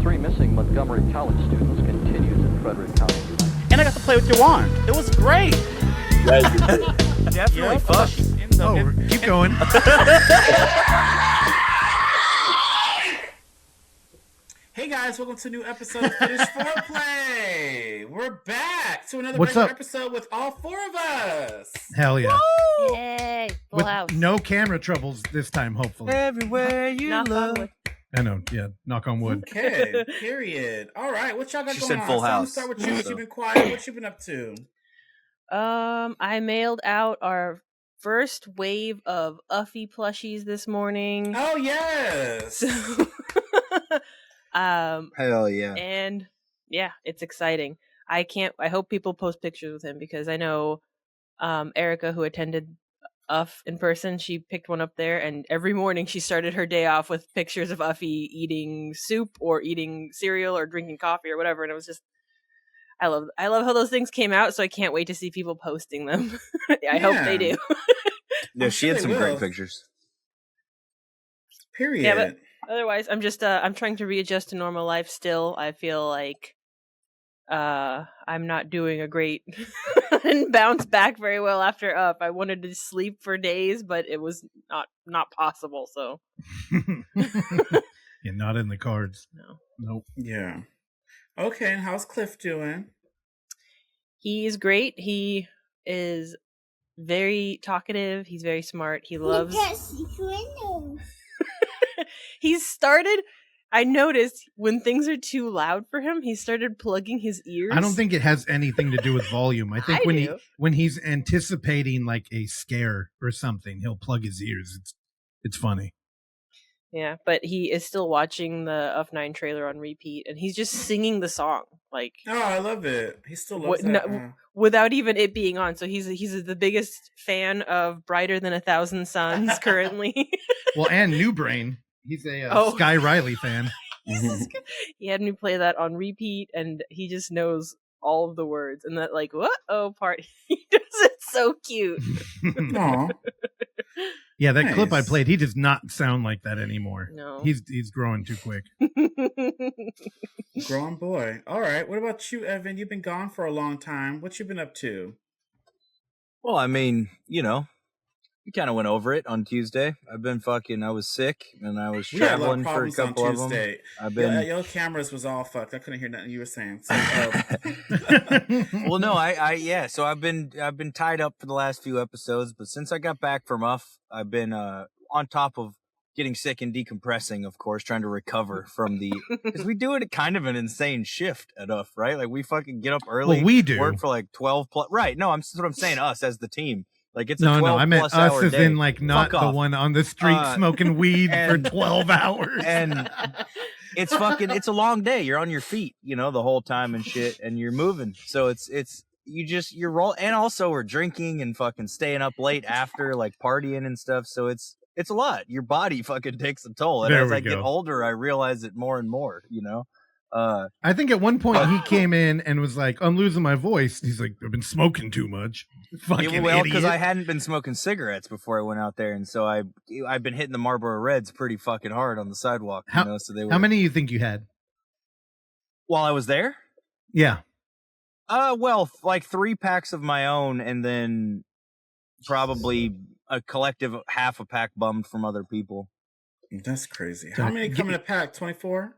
3 missing Montgomery College students continues in Frederick County. And I got to play with your wand. It was great. Definitely fun. Keep going. Hey guys, welcome to a new episode of Footage Foreplay. We're back to another What's regular up? episode with all 4 of us. Hell yeah. Woo! Yay! Full With house. no camera troubles this time, hopefully. Everywhere you Knock on look. wood. I know, yeah. Knock on wood. Okay, period. All right, what y'all got She going said on? full So I'm gonna house. start with you. You've been quiet. What you been up to? I mailed out our first wave of Uffy plushies this morning. Oh yes. Hell yeah. And yeah, it's exciting. I hope people post pictures with him because I know Erica, who attended Uff in person, she picked one up there, and every morning she started her day off with pictures of Uffy eating soup or eating cereal or drinking coffee or whatever, and it was just I love how those things came out, so I can't wait to see people posting them. I hope they do. Yeah, she had they some will. great pictures. Period. Yeah, but otherwise, I'm just I'm trying to readjust to normal life still. I feel like I'm not doing a great and bounce back very well after Up. I wanted to sleep for days, but it was not possible. So Yeah, not in the cards. no, Nope. Yeah. Okay, and how's Cliff doing? he's great. He is very talkative. He's very smart. He loves. He's started. I noticed when things are too loud for him, he started plugging his ears. I don't think it has anything to do with volume. I think I when do. when he's anticipating like a scare or something, he'll plug his ears. It's funny. Yeah, but he is still watching the F9 trailer on repeat, and he's just singing the song like Oh, I love it. He still loves that. without even it being on. So he's the biggest fan of Brighter Than a Thousand Suns currently. Well, and New Brain. He's a Oh. Sky Riley fan. He had me play that on repeat, and he just knows all of the words. And that like what part he does it so cute. Aw. Yeah, that clip I Nice. played, he does not sound like that anymore. No. He's growing too quick. Growing boy. All right. What about you, Evan? You've been gone for a long time. What you been up to? Well, I mean, you know, we kind of went over it on Tuesday. I was sick and I was We had a lot traveling of for a problems on couple of them. Tuesday. I've been Your cameras was all fucked. I couldn't hear nothing you were saying. So, well, no, so I've been tied up for the last few episodes, but since I got back from Uff, I've been on top of getting sick and decompressing, of course, trying to recover from because we do it at kind of an insane shift at Uff, right? Like we fucking get up early, Well, we do. work for like 12 plus, right? No, that's what I'm saying. Us as the team, like it's a No, 12 I meant plus us hour as day. in like not Fuck the off. one on the street smoking weed for and- 12 hours. And it's a long day. You're on your feet, you know, the whole time and shit, and you're moving. So you're roll, and also we're drinking and fucking staying up late after, like partying and stuff. So it's a lot. Your body fucking takes a toll, and There as we I get go. older, I realize it more and more. You know, I think at one point he came in and was like, I'm losing my voice. He's like, I've been smoking too much. Fucking well, idiot. because I hadn't been smoking cigarettes before I went out there, and so I've been hitting the Marlboro Reds pretty fucking hard on the sidewalk. How- you know, so they were How many do you think you had? while I was there. Yeah. Well, like 3 packs of my own, and then probably a collective half a pack bummed from other people. that's crazy. How many come in a pack? 24?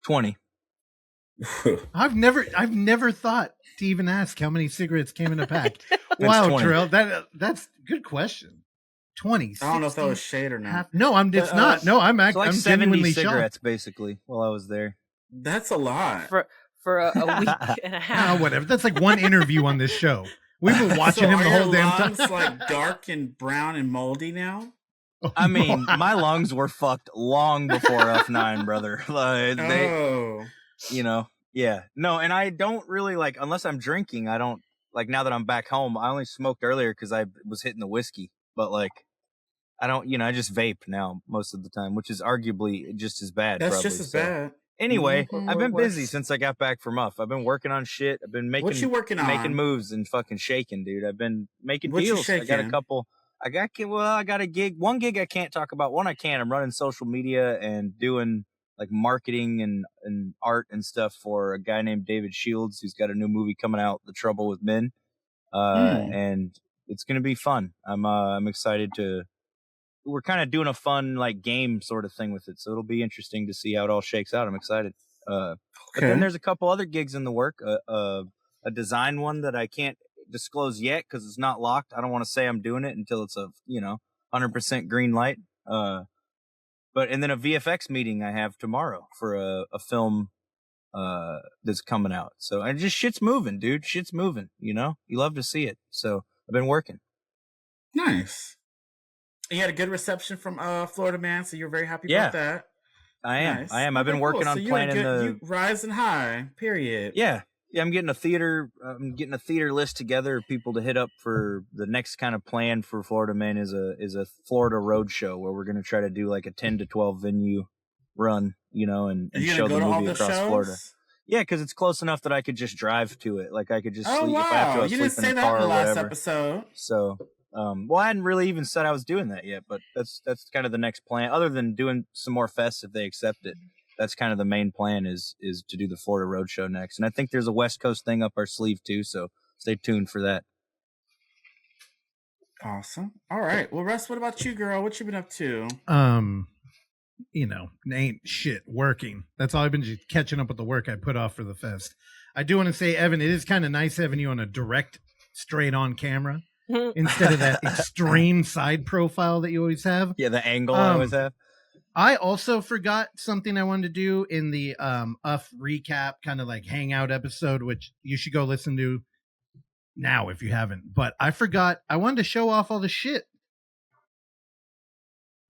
20. I've never thought to even ask how many cigarettes came in a pack. Wow, 20. Terrell, that's a good question. 20. I don't know if that 60, was shade or not. half, no, it's But, not. No, I'm So like I'm 70 genuinely cigarettes, shocked. basically, while I was there. That's a lot. for a week and a half. Oh, whatever. That's like one interview on this show. We've been watching So him the are whole your damn time. lungs like dark and brown and moldy now? Oh, I mean, my lungs were fucked long before F9, brother. Like, you know, yeah. No, and I don't really, like, unless I'm drinking, I don't, like, now that I'm back home, I only smoked earlier because I was hitting the whiskey. But, like, I don't, I just vape now most of the time, which is arguably just as bad. That's probably, just as so. bad. Anyway, Mhm. I've been What- busy since I got back from Uff. I've been working on shit. I've been making What you working on? making moves and fucking shaking, dude. I've been making What you deals. I got a shaking? couple. I got a gig. One gig I can't talk about. One I can. I'm running social media and doing like marketing and art and stuff for a guy named David Shields, who's got a new movie coming out, The Trouble with Men. And it's going to be fun. I'm excited we're kind of doing a fun like game sort of thing with it. So it'll be interesting to see how it all shakes out. I'm excited. But then there's a couple other gigs in the work, a design one that I can't disclose yet because it's not locked. I don't want to say I'm doing it until it's 100% green light. And then a VFX meeting I have tomorrow for a film that's coming out. So and just shit's moving, dude. Shit's moving. You love to see it. So I've been working. Nice. You had a good reception from Florida Man, so you're very happy about that. I am. Nice. I am. I've been working on planning you rising high. Period. Yeah. I'm getting a theater list together of people to hit up for the next kind of plan for Florida Man is a Florida road show where we're going to try to do like a 10 to 12 venue run, and show the movie across Florida. Yeah, because it's close enough that I could just drive to it. Like I could just sleep if I have to. You didn't say that in the last episode. So, I hadn't really even said I was doing that yet, but that's kind of the next plan. Other than doing some more fests if they accept it, that's kind of the main plan is to do the Florida Road Show next. And I think there's a West Coast thing up our sleeve too, so stay tuned for that. Awesome. All right. Well, Russ, what about you, girl? What you been up to? Ain't shit working. That's all I've been just catching up with the work I put off for the fest. I do want to say, Evan, it is kind of nice having you on a direct, straight on camera instead of that extreme side profile that you always have. Yeah, the angle I always have. I also forgot something I wanted to do in the OFFF recap kind of like hangout episode, which you should go listen to now if you haven't. But I forgot I wanted to show off all the shit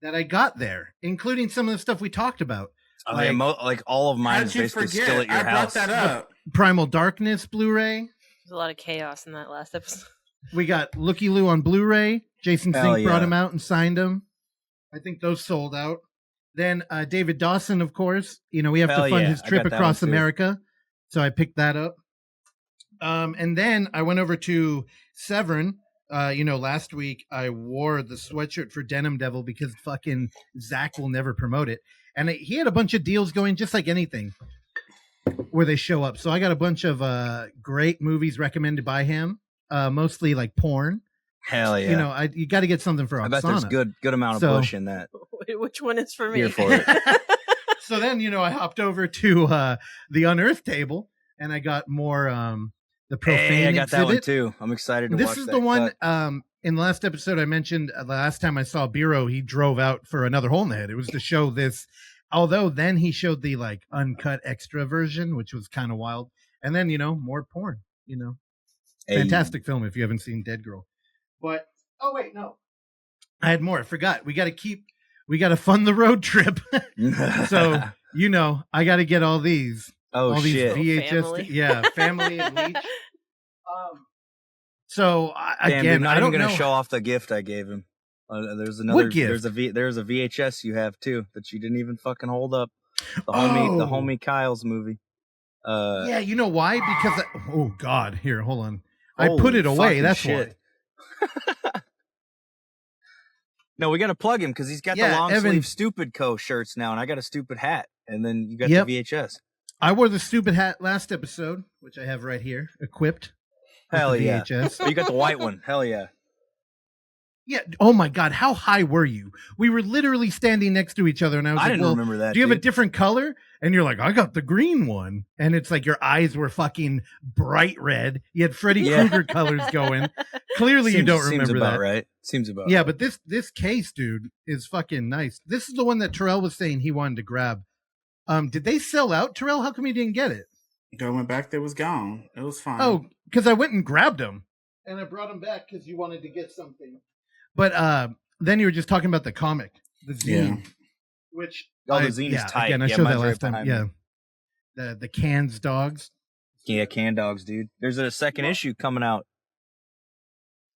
that I got there, including some of the stuff we talked about. Like all of mine is basically still at your house. I brought that up. Primal Darkness Blu-ray. There's a lot of chaos in that last episode. We got Looky Loo on Blu-ray. Jason Sink brought him out and signed him. I think those sold out. Then David Dawson, of course. We have to fund his trip across America. So I picked that up. And then I went over to Severn. Last week I wore the sweatshirt for Denim Devil because fucking Zach will never promote it. And he had a bunch of deals going, just like anything, where they show up. So I got a bunch of great movies recommended by him. Mostly like porn. Hell yeah! You got to get something for Oksana. I bet there's good amount of bush in that. Which one is for me? Here for it. So then I hopped over to the Unearthed table and I got more the Profane. Hey, I got exhibit. that one too. I'm excited to watch that. This is the one in the last episode I mentioned. The last time I saw Biro, he drove out for another hole in the head. It was to show this. Although then he showed the like uncut extra version, which was kind of wild. And then more porn. Fantastic film if you haven't seen Dead Girl. But oh wait, no, I had more. I forgot. We got to fund the road trip. So I got to get all these. All these shit. VHS. Family and Leech. So again, dude, not I don't even gonna know. show off the gift I gave him. There's another. What gift? There's a VHS you have too that you didn't even fucking hold up. The homie Kyle's movie. Yeah, you know why? Because oh god, here, hold on. I put it away. That's shit. Why. No, we got to plug him because he's got the long sleeve Stupid Co. shirts now, and I got a stupid hat, and then you got the VHS. I wore the stupid hat last episode, which I have right here, equipped. Hell yeah! VHS. You got the white one. Hell yeah! Yeah. Oh my God. How high were you? We were literally standing next to each other, and I didn't remember that. Do you have a different color? And you're like, I got the green one, and it's like your eyes were fucking bright red. You had Freddy Krueger colors going. Clearly, you don't remember seems about that, right? Seems about yeah. right. But this case, dude, is fucking nice. This is the one that Terrell was saying he wanted to grab. Did they sell out, Terrell? How come you didn't get it? I went back. There was gone. It was fine. Oh, because I went and grabbed them, and I brought them back because you wanted to get something. But then you were just talking about the comic, the zine, which the zine is tight. Again, I showed that last time. Yeah, the Cans dogs. Yeah, Can Dogs, dude. There's a second issue coming out.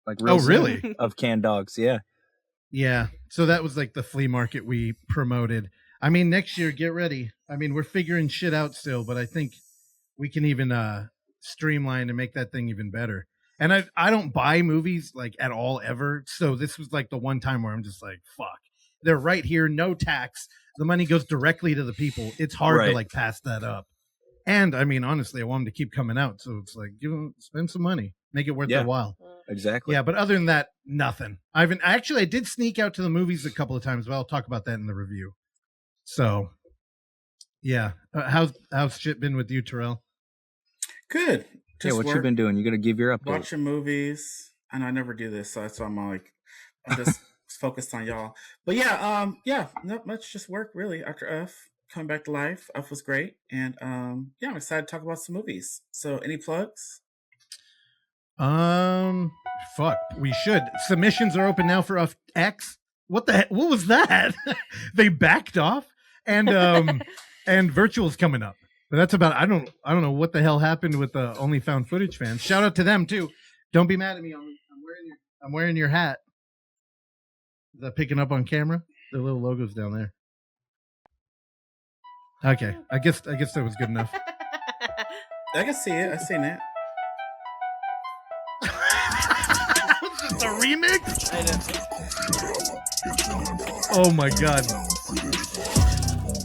Like really? Of Can Dogs, yeah. Yeah. So that was like the flea market we promoted. I mean, next year, get ready. I mean, we're figuring shit out still, but I think we can even streamline and make that thing even better. And I don't buy movies like at all ever. So this was like the one time where I'm just like, fuck. They're right here, no tax. the money goes directly to the people. It's hard to like pass that up. And I mean, honestly, I want them to keep coming out. So it's like, spend some money, make it worth their while. Exactly. Yeah, but other than that, nothing. I did sneak out to the movies a couple of times, but I'll talk about that in the review. So, yeah, how's shit been with you, Terrell? Good. Just what you been doing? You got to give your update. Watching movies. I know I never do this, so that's why I'm just focused on y'all. But yeah, not much. Just work really. After OFFF coming back to life, OFFF was great, and I'm excited to talk about some movies. So, any plugs? Fuck, we should. Submissions are open now for OFFX. What the heck? What was that? They backed off, and and Virtual's coming up. But that's about. I don't know what the hell happened with the OnlyFoundFootageFans. Shout out to them too. Don't be mad at me. I'm wearing your hat. Is that picking up on camera? The little logo's down there. Okay, I guess that was good enough. I can see it. I've seen it. Was this a remix? Oh my god.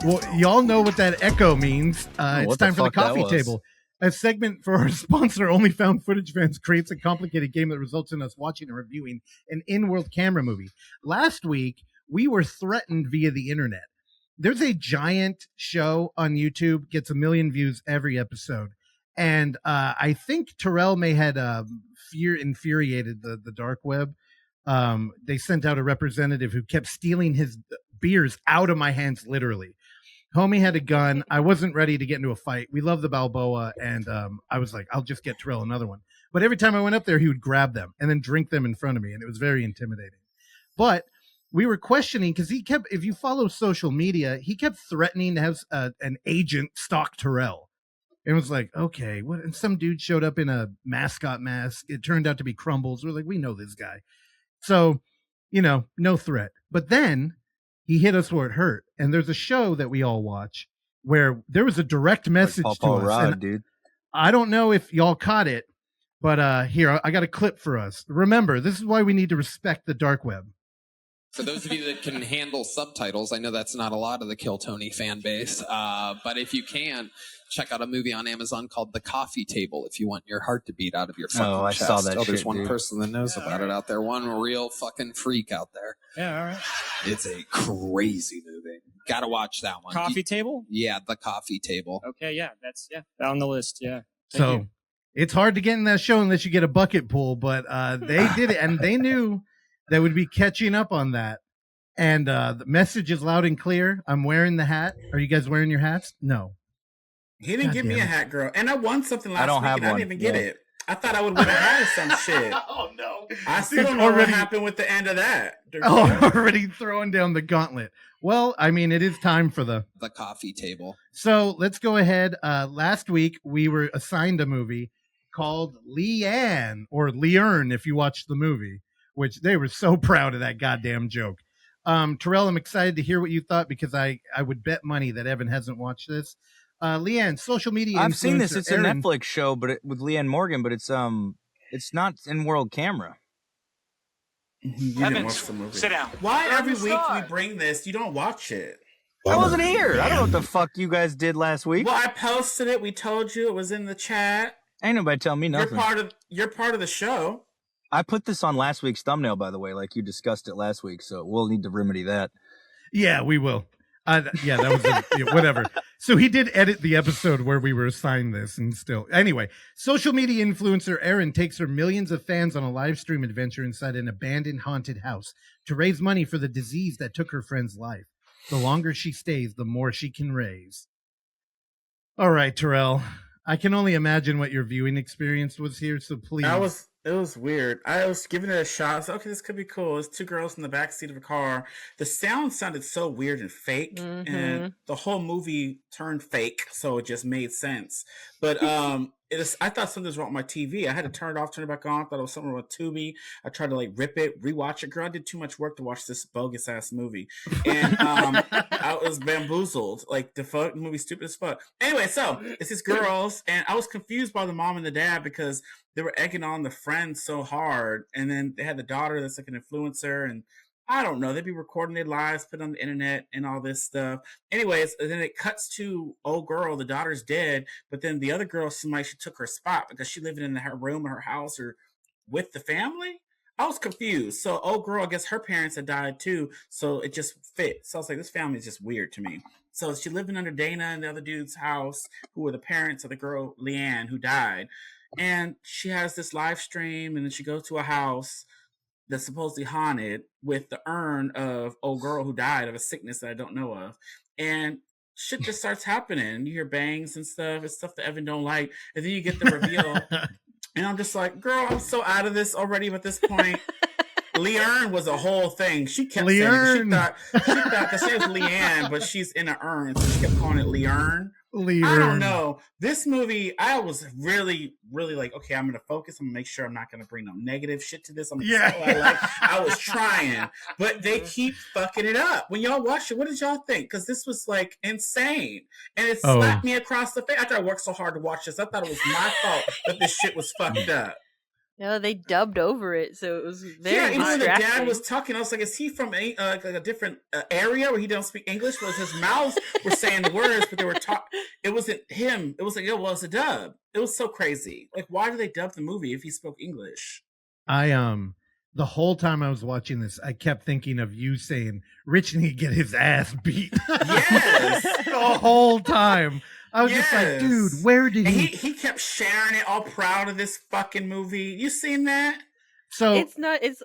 Well, y'all know what that echo means. It's time for the coffee table. A segment for our sponsor, OnlyFoundFootageFans, creates a complicated game that results in us watching and reviewing an in-world camera movie. Last week, we were threatened via the internet. There's a giant show on YouTube, gets 1 million views every episode. And I think Terrell may had infuriated the dark web. They sent out a representative who kept stealing his beers out of my hands, literally. Homie had a gun. I wasn't ready to get into a fight. We love the Balboa, and I was like, I'll just get Terrell another one. But every time I went up there, he would grab them and then drink them in front of me, and it was very intimidating. But we were questioning, because he kept, if you follow social media, he kept threatening to have an agent stalk Terrell. It was like, okay, what? And some dude showed up in a mascot mask. It turned out to be Crumbles. We're like, we know this guy. So, no threat. But then he hit us where it hurt. And there's a show that we all watch where there was a direct message to us. Rod, dude. I don't know if y'all caught it, but here, I got a clip for us. Remember, this is why we need to respect the dark web. For those of you that can handle subtitles, I know that's not a lot of the Kill Tony fan base, but if you can, check out a movie on Amazon called The Coffee Table if you want your heart to beat out of your fucking chest. Saw that there's shit, one dude. person that knows about it out there. One real fucking freak out there. Yeah, all right. It's a crazy movie. Gotta watch that one. Coffee Table? Yeah, The Coffee Table. Okay, yeah, that's on the list, yeah. Thank you. It's hard to get in that show unless you get a bucket pool, but they did it, and they knew that would be catching up on that. And the message is loud and clear. I'm wearing the hat. Are you guys wearing your hats? No. He didn't give me a hat, girl. And I won something last week, and I didn't even get it. I thought I would win a hat or some shit. Oh, no. I still don't know what happened with the end of that. Already throwing down the gauntlet. Well, I mean, it is time for the Coffee Table. So let's go ahead. Last week, we were assigned a movie called Lianne, or Lianne, if you watched the movie, which they were so proud of that goddamn joke. Terrell, I'm excited to hear what you thought, because I would bet money that Evan hasn't watched this. Lianne, social media. I've seen this. It's a Netflix show, but with Leanne Morgan, but it's not in world camera. Evan, sit down. Why every week we bring this? You don't watch it. I wasn't here. I don't know what the fuck you guys did last week. Well, I posted it. We told you it was in the chat. Ain't nobody telling me nothing. You're part of the show. I put this on last week's thumbnail, by the way, like you discussed it last week, so we'll need to remedy that. Yeah, we will. Yeah, that was whatever. So he did edit the episode where we were assigned this, and still. Anyway, social media influencer Erin takes her millions of fans on a live stream adventure inside an abandoned haunted house to raise money for the disease that took her friend's life. The longer she stays, the more she can raise. All right, Terrell. I can only imagine what your viewing experience was here, so please. It was weird. I was giving it a shot. I was like, okay, this could be cool. It's two girls in the backseat of a car. The sound sounded so weird and fake, and the whole movie turned fake, so it just made sense. But I thought something was wrong with my TV. I had to turn it off, turn it back on. I thought it was something wrong with Tubi. I tried to rip it, rewatch it. Girl, I did too much work to watch this bogus ass movie, and I was bamboozled. The fuck movie, stupid as fuck. Anyway, so it's these girls, and I was confused by the mom and the dad because they were egging on the friends so hard, and then they had the daughter that's like an influencer, and I don't know. They'd be recording their lives, put on the internet and all this stuff. Anyways, then it cuts to old girl, the daughter's dead, but then the other girl seemed like she took her spot because she living in her room or her house or with the family. I was confused. So old girl, I guess her parents had died too, so it just fit. So I was like, this family is just weird to me. So she living under Dana and the other dude's house, who were the parents of the girl Lianne who died. And she has this live stream, and then she goes to a house that's supposedly haunted with the urn of old girl who died of a sickness that I don't know of. And shit just starts happening. You hear bangs and stuff. It's stuff that Evan don't like. And then you get the reveal. And I'm just like, girl, I'm so out of this already at this point. Lianne was a whole thing. She kept saying it. She thought because she was Lianne, but she's in an urn, so she kept calling it Lianne. I don't know. This movie, I was really, really like, okay, I'm going to focus. I'm going to make sure I'm not going to bring no negative shit to this. I was trying, but they keep fucking it up. When y'all watch it, what did y'all think? Because this was like insane. And it slapped me across the face. After I worked so hard to watch this, I thought it was my fault that this shit was fucked up. No, they dubbed over it, so it was very even when the distracting. dad was talking, I was like, is he from a different area where he don't speak English? Was his mouths were saying the words, but they were talking. It wasn't him. It was like, it was a dub. It was so crazy. Like, why do they dub the movie if he spoke English? The whole time I was watching this, I kept thinking of you saying, Rich need to get his ass beat. Yes. The whole time. I was just like, dude, where did he kept sharing it, all proud of this fucking movie. You seen that? So it's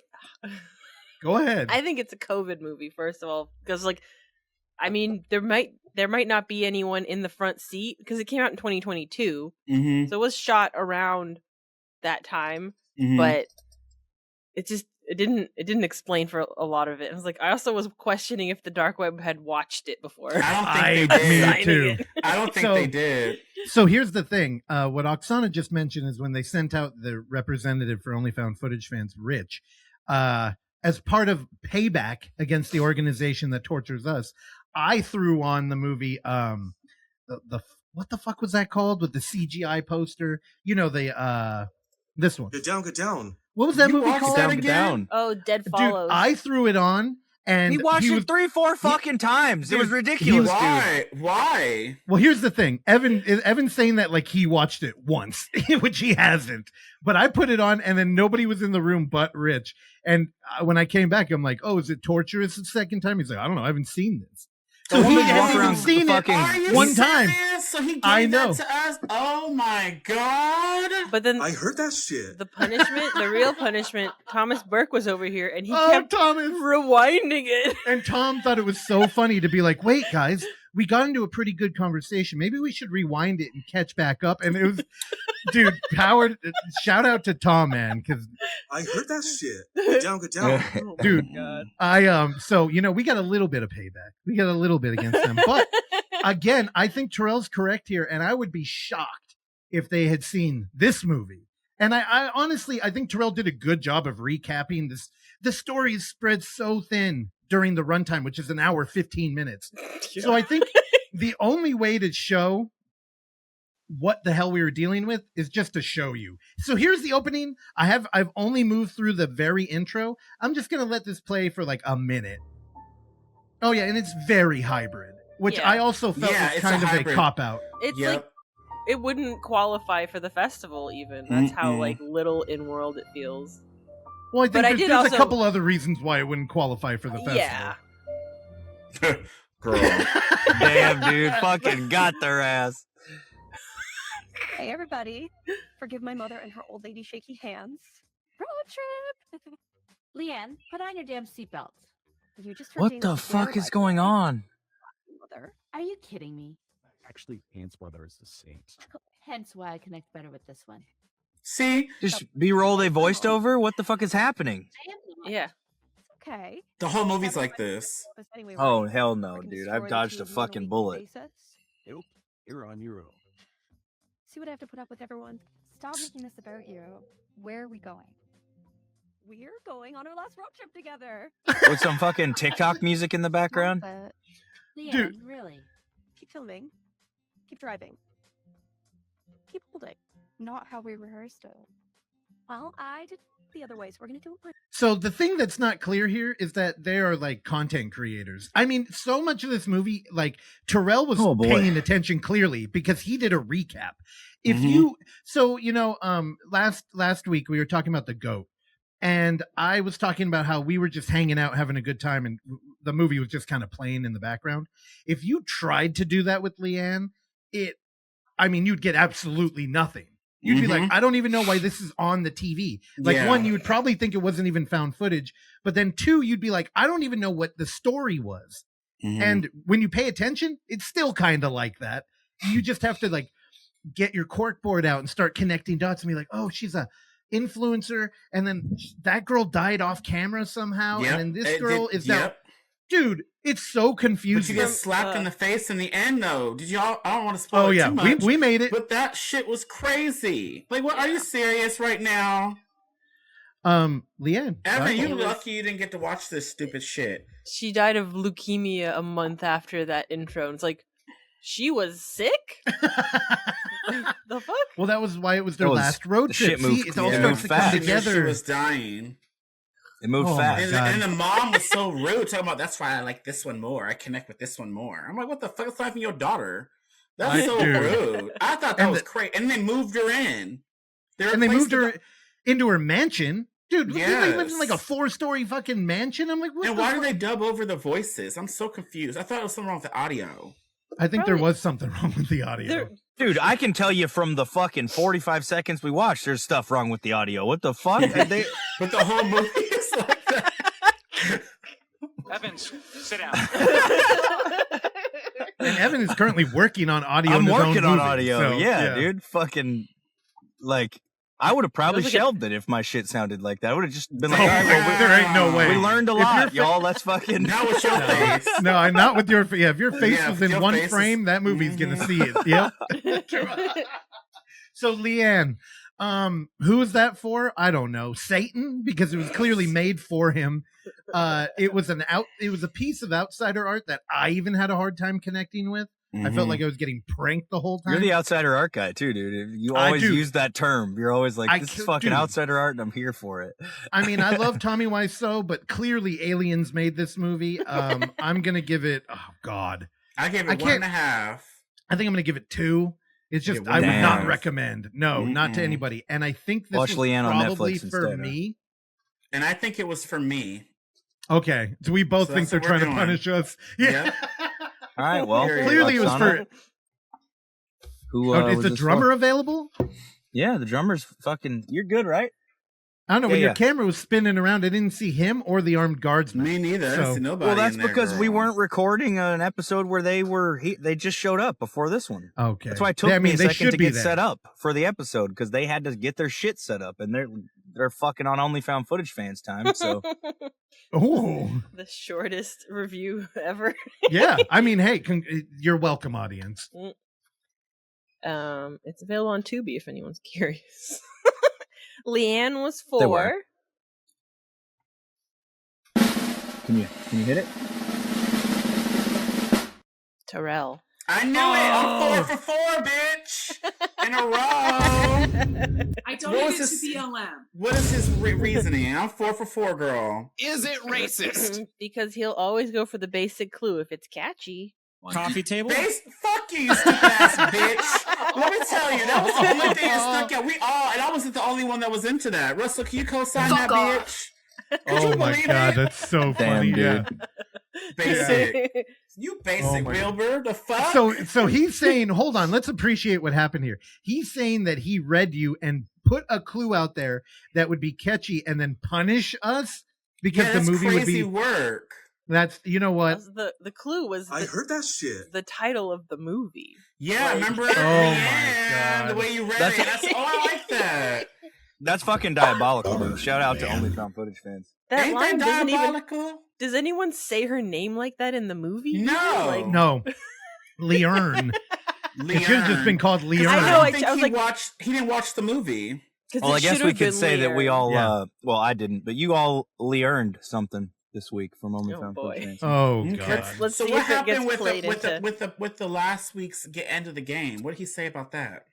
go ahead. I think it's a COVID movie, first of all, because there might not be anyone in the front seat because it came out in 2022, so it was shot around that time, but it didn't explain for a lot of it. I was like, I also was questioning if the dark web had watched it before. I don't think they did. Too. I don't think they did. So here's the thing. What Oksana just mentioned is when they sent out the representative for OnlyFoundFootageFans, Rich, as part of payback against the organization that tortures us, I threw on the movie, the what the fuck was that called with the CGI poster? You know, this one. Get down, get down. What was that movie called? Get down. Oh, Dead Follows. Dude, I threw it on. And he watched it 3-4 fucking times. It was ridiculous. Why? Well, here's the thing. Evan's saying that like he watched it once, which he hasn't. But I put it on, and then nobody was in the room but Rich. And when I came back, I'm like, "Oh, is it torturous the second time?" He's like, "I don't know. I haven't seen this." So he hasn't even seen it one time. So he gave that to us. Oh my god! But then I heard that shit. The punishment, the real punishment. Thomas Burke was over here, and he kept rewinding it. And Tom thought it was so funny to be like, "Wait, guys, we got into a pretty good conversation. Maybe we should rewind it and catch back up." And it was, dude, shout out to Tom, man, because I heard that shit. Get down, get down. Dude, so, we got a little bit of payback. We got a little bit against them. But again, I think Terrell's correct here, and I would be shocked if they had seen this movie. And I honestly, I think Terrell did a good job of recapping this. The story is spread so thin during the runtime, which is an hour, 15 minutes. Yeah. So I think the only way to show what the hell we were dealing with is just to show you. So here's the opening. I've only moved through the very intro. I'm just going to let this play for like a minute. Oh yeah. And it's very hybrid, which I also felt was kind of a cop-out. It's like, it wouldn't qualify for the festival even. That's how like little in-world it feels. Well, I think there's a couple other reasons why it wouldn't qualify for the festival. Yeah. Girl. Damn, dude. Fucking got their ass. Hey, everybody. Forgive my mother and her old lady shaky hands. Road trip. Lianne, put on your damn seatbelt. You just heard What Dana's the fuck very is going on? Mother. Are you kidding me? Actually, Aunt's brother is the same. Hence why I connect better with this one. See? Just B-roll they voiced over? What the fuck is happening? Yeah. It's okay. The whole movie's like this. Anyway, Oh, hell no, dude. I've dodged a fucking bullet. Nope. You're on your own. See what I have to put up with, everyone? Stop making this about you. Where are we going? We're going on our last road trip together. With some fucking TikTok music in the background? Lianne, Dude. Really? Keep filming. Keep driving. Keep holding. Not how we rehearsed it. Well, I did the other way, so we're gonna do it. So the thing that's not clear here is that they are like content creators. I mean, so much of this movie, like Terrell was paying attention clearly because he did a recap. If you, so you know, last week we were talking about the goat, and I was talking about how we were just hanging out, having a good time, and the movie was just kind of playing in the background. If you tried to do that with Lianne, you'd get absolutely nothing. You'd be like, I don't even know why this is on the TV. Like, one, you would probably think it wasn't even found footage. But then two, you'd be like, I don't even know what the story was. And when you pay attention, it's still kind of like that. You just have to like get your cork board out and start connecting dots and be like, oh, she's a influencer. And then that girl died off camera somehow. And then this girl is now... Dude, it's so confusing. But you get slapped in the face in the end, though. Did y'all? I don't want to spoil it too much. We made it. But that shit was crazy. Like, what? Are you serious right now? Leanne, Evan, you lucky you didn't get to watch this stupid shit. She died of leukemia a month after that intro. And it's like, she was sick? The fuck? Well, that was why it was their last road trip. See, it all starts to come together. She was dying. It moved fast. And the mom was so rude, talking about, that's why I like this one more. I connect with this one more. I'm like, what the fuck? It's not even your daughter. That's so rude. I thought that was crazy. And they moved her in. And they moved her into her mansion. Dude, they lived in like a 4-story fucking mansion. I'm like, what? And why do they dub over the voices? I'm so confused. I thought it was something wrong with the audio. I think there was something wrong with the audio. Dude, I can tell you from the fucking 45 seconds we watched, there's stuff wrong with the audio. What the fuck? But the whole movie is like that. Evans, sit down. And Evan is currently working on audio. I'm working on movie, audio. So, yeah, dude. Fucking, like, I would have probably shelved it if my shit sounded like that. I would have just been like, all right, well, there ain't no way. We learned a lot, y'all. Let's fucking. Not with your face. No, I'm not with your face. Yeah, if your face was in one frame, that movie's going to see it. Yep. So, Lianne, who is that for? I don't know. Satan? Because it was clearly made for him. It was a piece of outsider art that I even had a hard time connecting with. I felt like I was getting pranked the whole time. You're the outsider art guy too, dude. You always use that term. You're always like, this is fucking outsider art and I'm here for it. I mean, I love Tommy Wiseau, but clearly aliens made this movie. I'm going to give it, oh God. I gave it 1.5. I think I'm going to give it 2. It's just, I would not recommend. No, not to anybody. And I think this was Lianne probably on Netflix for instead, me. And I think it was for me. Okay. So we both think they're trying to punish us. Yeah. All right, well. Clearly it was for... Who, is the drummer available? Yeah, the drummer's fucking... You're good, right? I don't know. When your camera was spinning around, I didn't see him or the armed guardsman. Me neither. So. I see nobody. Well, that's because we weren't recording an episode where they just showed up before this one. Okay. That's why it took me a second to get set up for the episode, because they had to get their shit set up, and they're fucking on OnlyFoundFootageFans time, so... Oh, the shortest review ever. Yeah, I mean, hey, you're welcome, audience. It's available on Tubi if anyone's curious. Lianne was 4. Can you hit it? Terrell. I knew it. I'm 4 for 4, bitch. In a row. I donated to BLM. What is his reasoning? I'm 4 for 4, girl. Is it racist? Because he'll always go for the basic clue if it's catchy. Coffee table? Fuck you stupid ass bitch. Let me tell you, that was the only thing that stuck out. And I wasn't the only one that was into that. Russell, can you co-sign that bitch? Oh my God, that's so funny, dude. Basic. Yeah. You basic Wilbur, the fuck? So he's saying, hold on, let's appreciate what happened here. He's saying that he read you and put a clue out there that would be catchy and then punish us because the movie would be work. That's, you know what? The clue was I heard that shit. The title of the movie. Yeah, remember? Oh my God. The way you read it. I like that. That's fucking diabolical, dude. Shout out to OnlyFoundFootageFans. That Ain't line that doesn't diabolical? even... Does anyone say her name like that in the movie? No. No. Lianne. It should have just been called Lianne. I don't think he didn't watch the movie. Well, I guess we could say that we all, well, I didn't, but you all earned something this week from OnlyFoundFootageFans. Oh, God. Let's so see what if it happened gets played with the last week's end of the game? What did he say about that?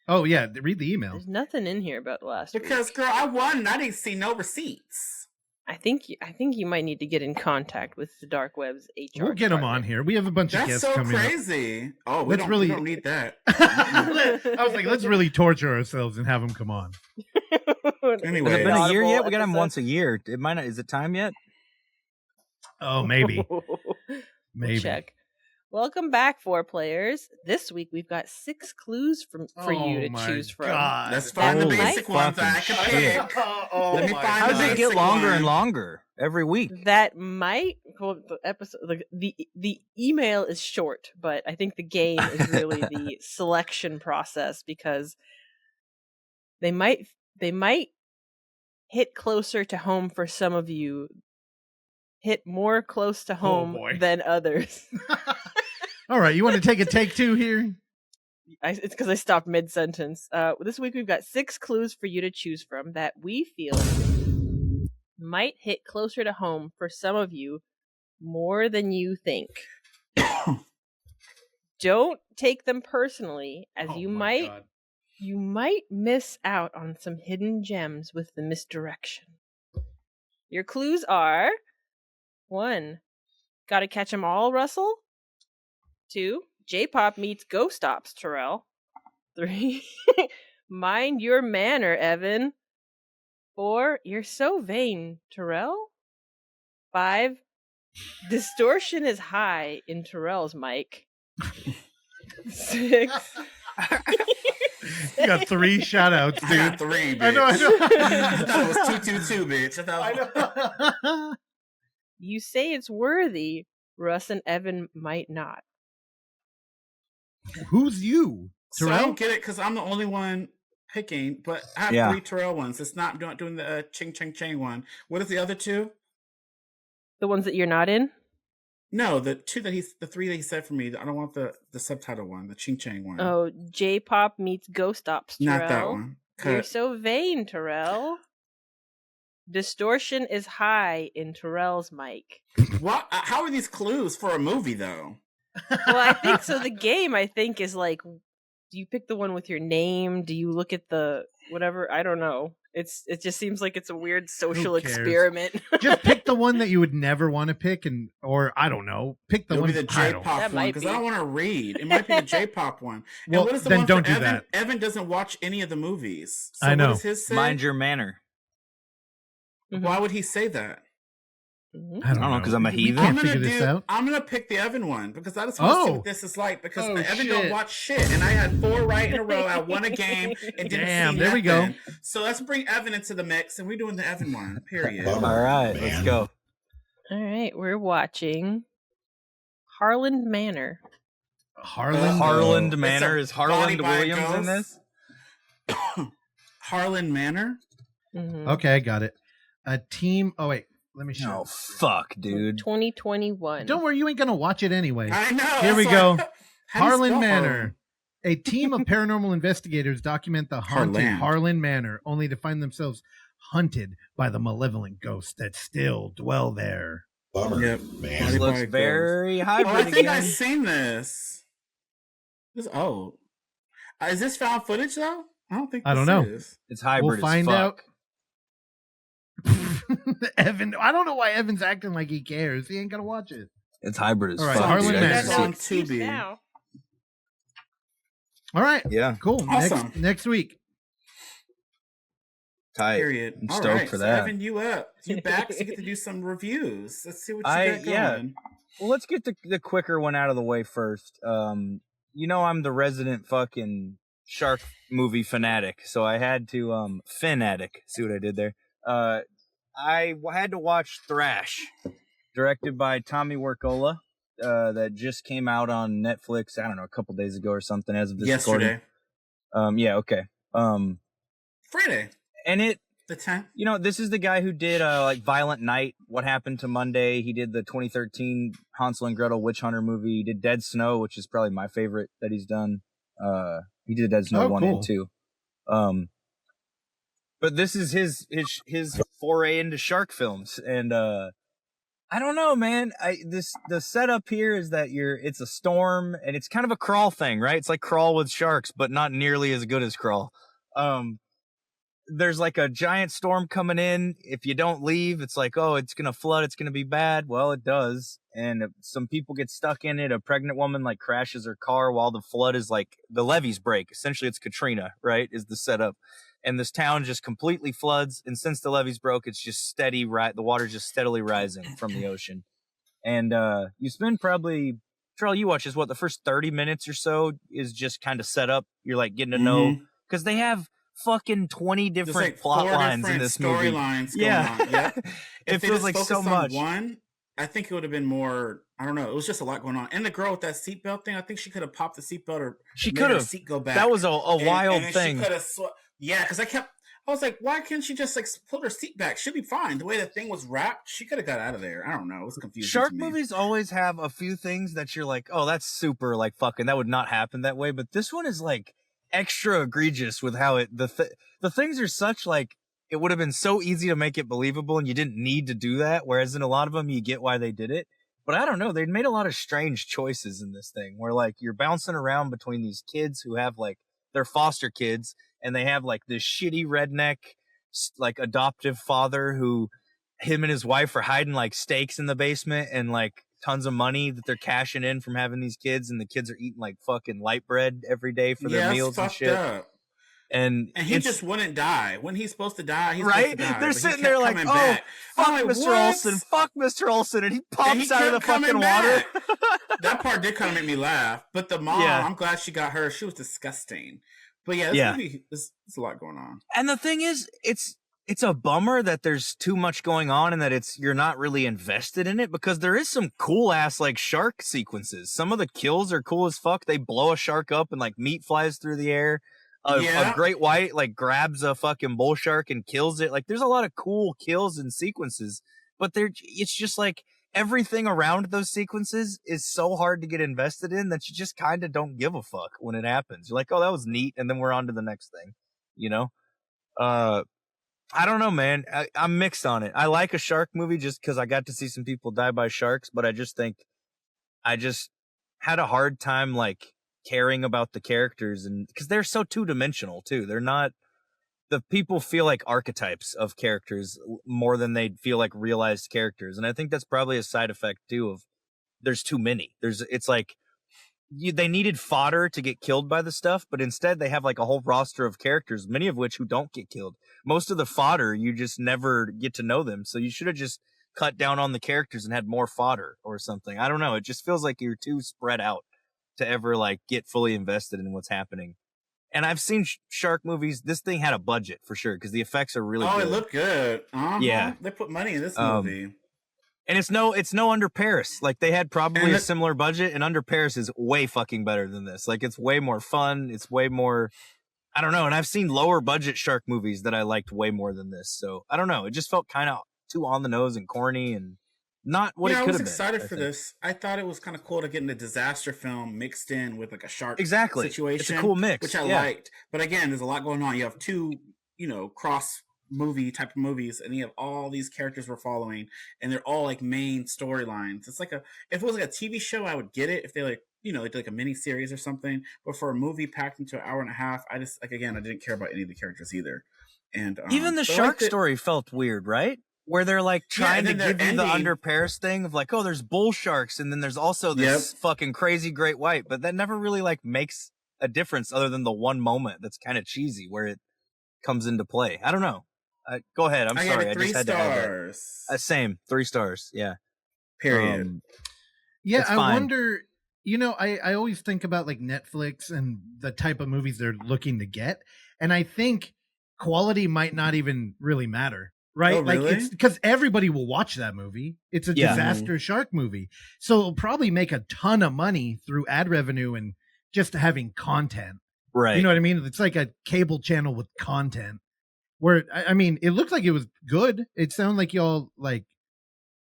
Oh yeah, read the email. There's nothing in here about last week. Because girl, I won and I didn't see no receipts. I think you might need to get in contact with the dark web's HR. We'll get them on here. We have a bunch of guests coming. That's so crazy. Oh, we don't need that. I was like, let's really torture ourselves and have them come on. Anyway, has it been a year yet? We got them once a year. It might not. Is it time yet? Oh, maybe. Maybe. Check. Welcome back, Foreplayers. This week we've got 6 clues for you to choose from. God. Let's find the basic ones that I can pick. Let me find. How does it get longer and longer every week? That might. Well, the episode, the email is short, but I think the game is really the selection process because they might hit closer to home for some of you. Hit more close to home than others. All right, you want to take a take 2 here? It's because I stopped mid-sentence. This week we've got 6 clues for you to choose from that we feel might hit closer to home for some of you more than you think. Don't take them personally, as you might miss out on some hidden gems with the misdirection. Your clues are: 1, gotta catch 'em all, Russell. 2, J-pop meets Ghost Ops, Terrell. 3, mind your manner, Evan. 4, you're so vain, Terrell. 5, distortion is high in Terrell's mic. 6. You got 3 shout-outs, dude. I got 3, bitch. I know. I thought it was 222, bitch. I know. You say it's worthy. Russ and Evan might not. Who's you? So Terrell? I don't get it because I'm the only one picking, but I have 3 Terrell ones. It's not doing the ching ching ching one. What is the other 2? The ones that you're not in? No, the 3 that he said for me. I don't want the subtitle one, the ching chang one. Oh, J-pop meets Ghost Ops, Terrell. Not that one. You're so vain, Terrell. Distortion is high in Terrell's mic. What? How are these clues for a movie, though? Well, I think so. The game, I think, is like, do you pick the one with your name? Do you look at the whatever? I don't know. It just seems like it's a weird social experiment. Just pick the one that you would never want to pick, or I don't know. Pick the It'll one. Be the J-pop one because I don't want to read. It might be the J-pop one. Well, and what is the then one don't for do Evan? that. Evan doesn't watch any of the movies. So I know. What does his say? Mind your manner. Why would he say that? I don't know because I'm a heathen. I'm gonna pick the Evan one because I just want to see what this is like because Evan don't watch shit and I had 4 right in a row. I won a game and didn't see nothing. There we go. So let's bring Evan into the mix and we're doing the Evan one. Period. All right, let's go. All right, we're watching Harland Manor. Harland Manor. Is Harland Williams in this? Harland Manor. Mm-hmm. Okay, I got it. A team. Oh wait. Let me show. Oh, fuck, dude. 2021. Don't worry, you ain't gonna watch it anyway. I know. Here we go. Harland Manor. A team of paranormal investigators document the haunted Harland Manor, only to find themselves hunted by the malevolent ghosts that still dwell there. Bummer. Yep. Man. This looks very hybrid. I think I've seen this. Is this found footage though? I don't think. I don't know. It's hybrid. We'll find out. Evan, I don't know why Evan's acting like he cares. He ain't gonna watch it. It's hybrid as All right, fuck. Harland Manor on Tubi. Tubi. All right. Yeah. Cool. Awesome. Next week. Tight. Period. I'm All stoked right, for so that. Evan, you up? You back? So you get to do some reviews. Let's see what you got going. Yeah. Well, let's get the quicker one out of the way first. You know I'm the resident fucking shark movie fanatic, so I had to fanatic. See what I did there? I had to watch Thrash, directed by Tommy Wirkola, that just came out on Netflix, I don't know, a couple days ago or something as of this Yesterday. recording. Yeah, okay. Friday. And the 10th. You know, this is the guy who did like Violent Night, What Happened to Monday. He did the 2013 Hansel and Gretel Witch Hunter movie. He did Dead Snow, which is probably my favorite that he's done. He did Dead Snow 1 and 2. But this is his foray into shark films, and I don't know, man. The setup here is that it's a storm and it's kind of a crawl thing, right? It's like Crawl with sharks, but not nearly as good as Crawl. There's like a giant storm coming in. If you don't leave, it's like, oh, it's gonna flood, it's gonna be bad. Well, it does, and some people get stuck in it. A pregnant woman like crashes her car while the flood is like the levees break. Essentially, it's Katrina, right? Is the setup. And this town just completely floods. And since the levees broke, it's just steady, right? The water's just steadily rising from the ocean. And you spend probably, Terrell, you watch this, the first 30 minutes or so is just kind of set up. You're like getting to know, because they have fucking 20 different plot lines in this movie. Storylines going on. Yeah. It feels like so much. One, I think it would have been more, I don't know. It was just a lot going on. And the girl with that seatbelt thing, I think she could have popped the seatbelt or she could have seat go back. That was a wild thing. She could have yeah, because I was like, why can't she just like pull her seat back? She'll be fine. The way the thing was wrapped, she could have got out of there. I don't know. It was confusing. Shark movies always have a few things that you're like, oh, that's super like fucking, that would not happen that way. But this one is like extra egregious with how the things are such like, it would have been so easy to make it believable and you didn't need to do that. Whereas in a lot of them, you get why they did it. But I don't know. They made a lot of strange choices in this thing where like you're bouncing around between these kids who have like, they're foster kids and they have like this shitty redneck, like adoptive father who him and his wife are hiding like steaks in the basement and like tons of money that they're cashing in from having these kids. And the kids are eating like fucking light bread every day for their meals and shit. Up. And he just wouldn't die. When he's supposed to die, he's right? supposed to die. They're sitting there like, oh, fuck like, Mr. Olsen, fuck Mr. Olsen. And he pops out of the fucking water. That part did kind of make me laugh. But the mom, I'm glad she got her. She was disgusting. But yeah, this movie, there's a lot going on. And the thing is, it's a bummer that there's too much going on and that you're not really invested in it, because there is some cool ass like shark sequences. Some of the kills are cool as fuck. They blow a shark up and like meat flies through the air. A great white like grabs a fucking bull shark and kills it. Like there's a lot of cool kills and sequences, but it's just like everything around those sequences is so hard to get invested in that you just kind of don't give a fuck when it happens. You're like, oh, that was neat, and then we're on to the next thing, you know? I don't know, man. I'm mixed on it. I like a shark movie just because I got to see some people die by sharks, but I just think I just had a hard time like caring about the characters, and because they're so two-dimensional too. They're not, the people feel like archetypes of characters more than they feel like realized characters, and I think that's probably a side effect too of there's too many. It's like they needed fodder to get killed by the stuff, but instead they have like a whole roster of characters, many of which who don't get killed. Most of the fodder you just never get to know them, so you should have just cut down on the characters and had more fodder or something. I don't know. It just feels like you're too spread out to ever like get fully invested in what's happening. And I've seen shark movies. This thing had a budget for sure because the effects are really good. Oh, it looked good. Yeah, they put money in this movie. And it's no Under Paris. Like they had probably a similar budget, and Under Paris is way fucking better than this. Like it's way more fun. It's way more, I don't know. And I've seen lower budget shark movies that I liked way more than this. So I don't know. It just felt kind of too on the nose and corny and not what it could have been. I was excited for this. I thought it was kind of cool to get in a disaster film mixed in with like a shark situation. It's a cool mix, which I liked. But again, there's a lot going on. You have two, cross movie type of movies, and you have all these characters we're following, and they're all like main storylines. It's like if it was like a TV show, I would get it if they like, they did like a mini series or something. But for a movie packed into an hour and a half, I just I didn't care about any of the characters either. And even the shark story felt weird, right? Where they're like trying to give you the Under Paris thing of like, oh, there's bull sharks, and then there's also this fucking crazy great white, but that never really like makes a difference other than the one moment that's kind of cheesy where it comes into play. I don't know. Go ahead. I'm sorry. I just had to add that. Same 3 stars. Yeah. Period. I wonder. I always think about like Netflix and the type of movies they're looking to get, and I think quality might not even really matter. Right? Oh, really? Like it's because everybody will watch that movie. It's a disaster shark movie. So it'll probably make a ton of money through ad revenue and just having content. Right. You know what I mean? It's like a cable channel with content where, I mean, it looked like it was good. It sounded like y'all like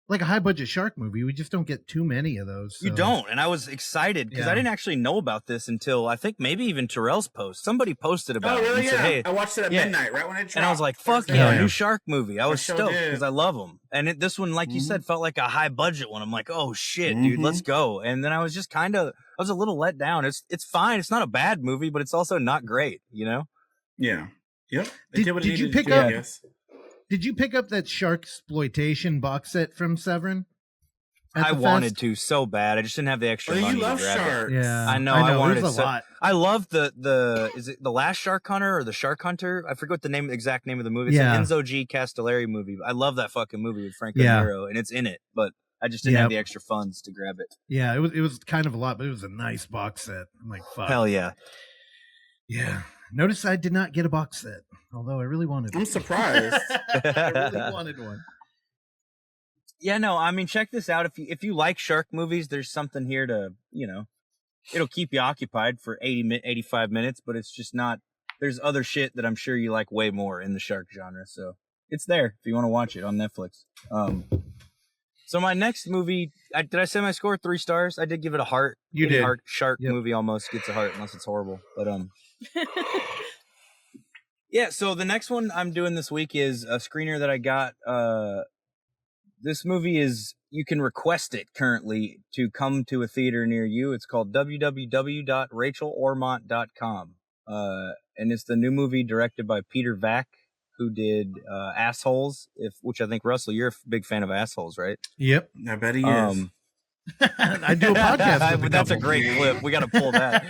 like a high budget shark movie. We just don't get too many of those. So. You don't, and I was excited because I didn't actually know about this until I think maybe even Terrell's post. Somebody posted about it and said, "Hey, I watched it at midnight, right when it dropped." And I was like, "Fuck yeah, new shark movie!" I was stoked because I love them. And this one, like you said, felt like a high budget one. I'm like, "Oh shit, dude, let's go!" And then I was just I was a little let down. It's fine. It's not a bad movie, but it's also not great. You know? Yeah. Yep. Did you pick up? Did you pick up that shark exploitation box set from Severin? I wanted to so bad. I just didn't have the extra money. You love to grab sharks. It. Yeah, I know. I wanted it a lot. I love the is it the Last Shark Hunter or the Shark Hunter? I forget the exact name of the movie. It's an Enzo G. Castellari movie. I love that fucking movie with Franco Nero, and it's in it, but I just didn't have the extra funds to grab it. Yeah, it was kind of a lot, but it was a nice box set. I'm like, fuck. Hell yeah. Yeah. Notice I did not get a box set, although I really wanted one. I'm surprised. I really wanted one. Yeah, no, I mean, check this out. If you like shark movies, there's something here to, it'll keep you occupied for 85 minutes, but it's just not, there's other shit that I'm sure you like way more in the shark genre. So it's there if you want to watch it on Netflix. So my next movie, did I say my score 3 stars? I did give it a heart. You did. Shark movie almost gets a heart unless it's horrible. But yeah. So the next one I'm doing this week is a screener that I got. This movie you can request it currently to come to a theater near you. It's called www.rachelormont.com. And it's the new movie directed by Peter Vack, who did Assholes, which I think, Russell, you're a big fan of Assholes, right? Yep. I bet he is. I do a podcast with That's a great clip. We got to pull that.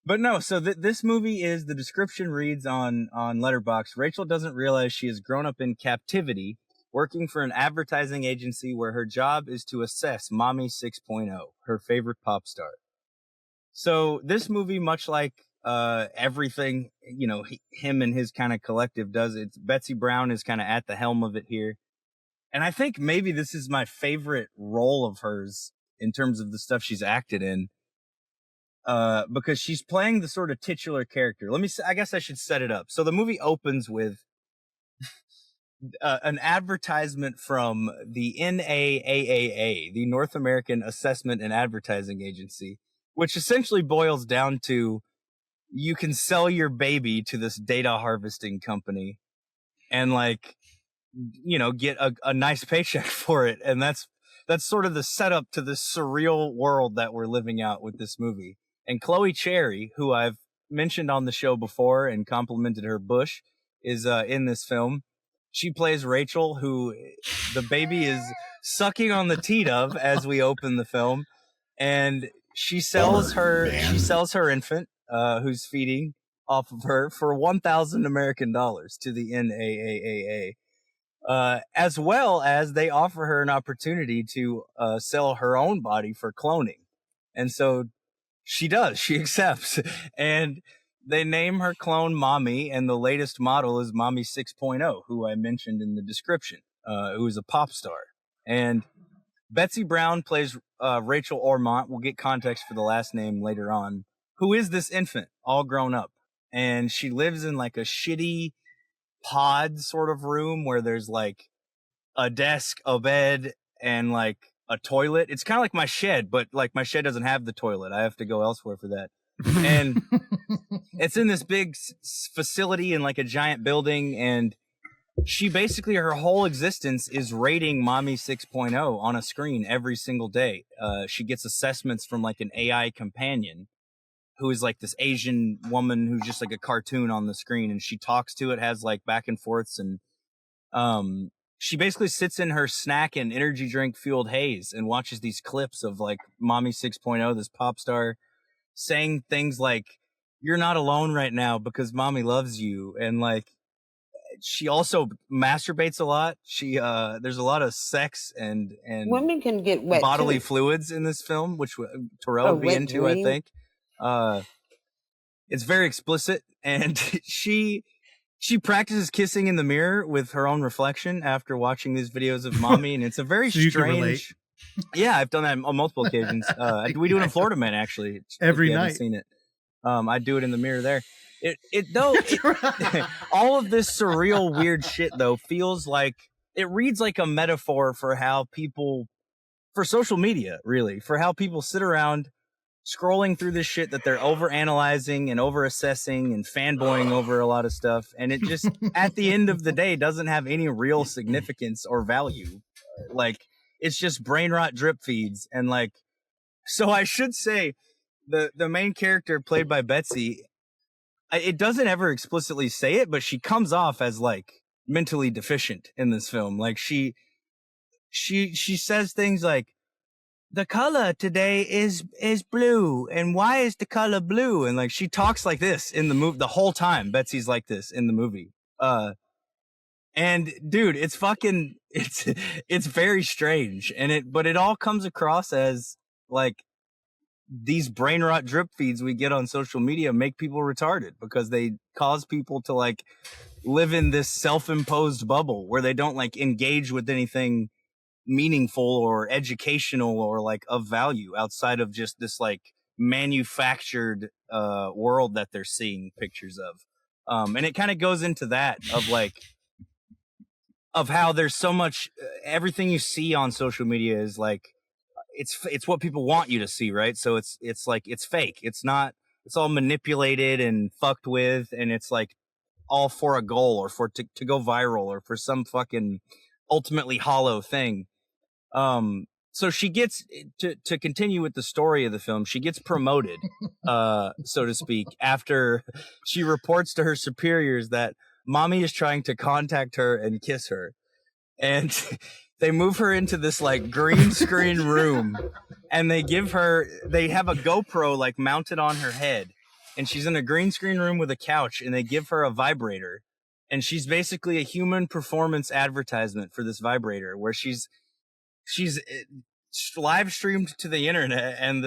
But no, so this movie is, the description reads on Letterboxd, Rachel doesn't realize she has grown up in captivity, working for an advertising agency where her job is to assess Mommy 6.0, her favorite pop star. So this movie, much like everything, him and his kind of collective does, it's Betsey Brown is kind of at the helm of it here. And I think maybe this is my favorite role of hers in terms of the stuff she's acted in. Because she's playing the sort of titular character. I guess I should set it up. So the movie opens with an advertisement from the NAAAA, the North American Assessment and Advertising Agency, which essentially boils down to, you can sell your baby to this data harvesting company and get a nice paycheck for it. And that's sort of the setup to the surreal world that we're living out with this movie. And Chloe Cherry, who I've mentioned on the show before and complimented her bush, is in this film. She plays Rachel, who the baby is sucking on the teat of as we open the film, and she sells her infant, who's feeding off of her, for $1,000 American to the NAAAA. As well as they offer her an opportunity to sell her own body for cloning, and so she does. She accepts, and they name her clone Mommy, and the latest model is Mommy 6.0, who I mentioned in the description, who is a pop star. And Betsey Brown plays Rachel Ormont. We'll get context for the last name later on. Who is this infant, all grown up, and she lives in like a shitty pod sort of room where there's like a desk, a bed, and like a toilet. It's kind of like my shed, but like my shed doesn't have the toilet. I have to go elsewhere for that. And it's in this big facility in like a giant building, and she basically, her whole existence is rating Mommy 6.0 on a screen every single day. She gets assessments from like an AI companion who is like this Asian woman who's just like a cartoon on the screen, and she talks to it, has like back and forths, and she basically sits in her snack and energy drink fueled haze and watches these clips of like Mommy 6.0, this pop star, saying things like, "You're not alone right now because Mommy loves you." And like, she also masturbates a lot. She there's a lot of sex and women can get wet bodily too. fluids in this film, which Terrell would be into, I think. It's very explicit, and she practices kissing in the mirror with her own reflection after watching these videos of Mommy, and it's a very strange. Yeah, I've done that on multiple occasions. We do it in Florida Man, actually. Every if you night. haven't seen it. I'd do it in the mirror there. All of this surreal weird shit though feels like it reads like a metaphor for how people, for social media, really, for how people sit around scrolling through this shit that they're over-analyzing and over-assessing and fanboying over a lot of stuff. And it just, at the end of the day, doesn't have any real significance or value. Like, it's just brain rot drip feeds. And like, so I should say the main character played by Betsey, it doesn't ever explicitly say it, but she comes off as like mentally deficient in this film. Like she says things like, the color today is blue, and why is the color blue? And like she talks like this in the movie the whole time. Betsey's like this in the movie. And dude, it's fucking it's very strange. And but it all comes across as like these brain rot drip feeds we get on social media make people retarded because they cause people to like live in this self-imposed bubble where they don't like engage with anything meaningful or educational or like of value outside of just this like manufactured world that they're seeing pictures of. And it kind of goes into that of like of how there's so much everything you see on social media is like it's what people want you to see, right? So it's like it's fake. It's not, it's all manipulated and fucked with, and it's like all for a goal or for to go viral or for some fucking ultimately hollow thing. So she gets to continue with the story of the film. She gets promoted, so to speak, after she reports to her superiors that mommy is trying to contact her and kiss her. And they move her into this like green screen room and they have a GoPro like mounted on her head, and she's in a green screen room with a couch, and they give her a vibrator, and she's basically a human performance advertisement for this vibrator where she's live streamed to the internet, and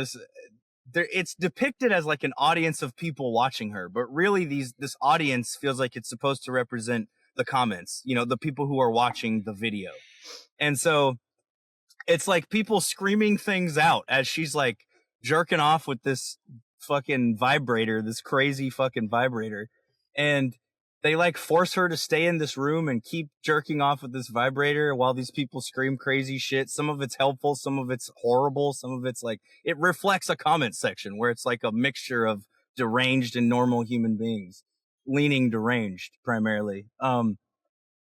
it's depicted as like an audience of people watching her, but really this audience feels like it's supposed to represent the comments, you know, the people who are watching the video. And so it's like people screaming things out as she's like jerking off with this fucking vibrator, this crazy fucking vibrator. And they like force her to stay in this room and keep jerking off with this vibrator while these people scream crazy shit. Some of it's helpful, some of it's horrible, some of it's like, it reflects a comment section where it's like a mixture of deranged and normal human beings, leaning deranged primarily.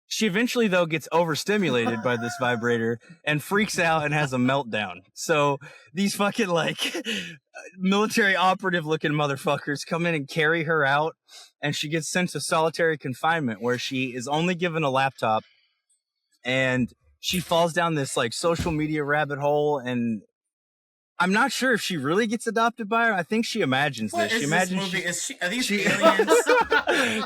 She eventually though gets overstimulated by this vibrator and freaks out and has a meltdown. So these fucking like military operative looking motherfuckers come in and carry her out, and she gets sent to solitary confinement where she is only given a laptop, and she falls down this like social media rabbit hole. And I'm not sure if she really gets adopted by her. I think she imagines this. She imagines are these aliens?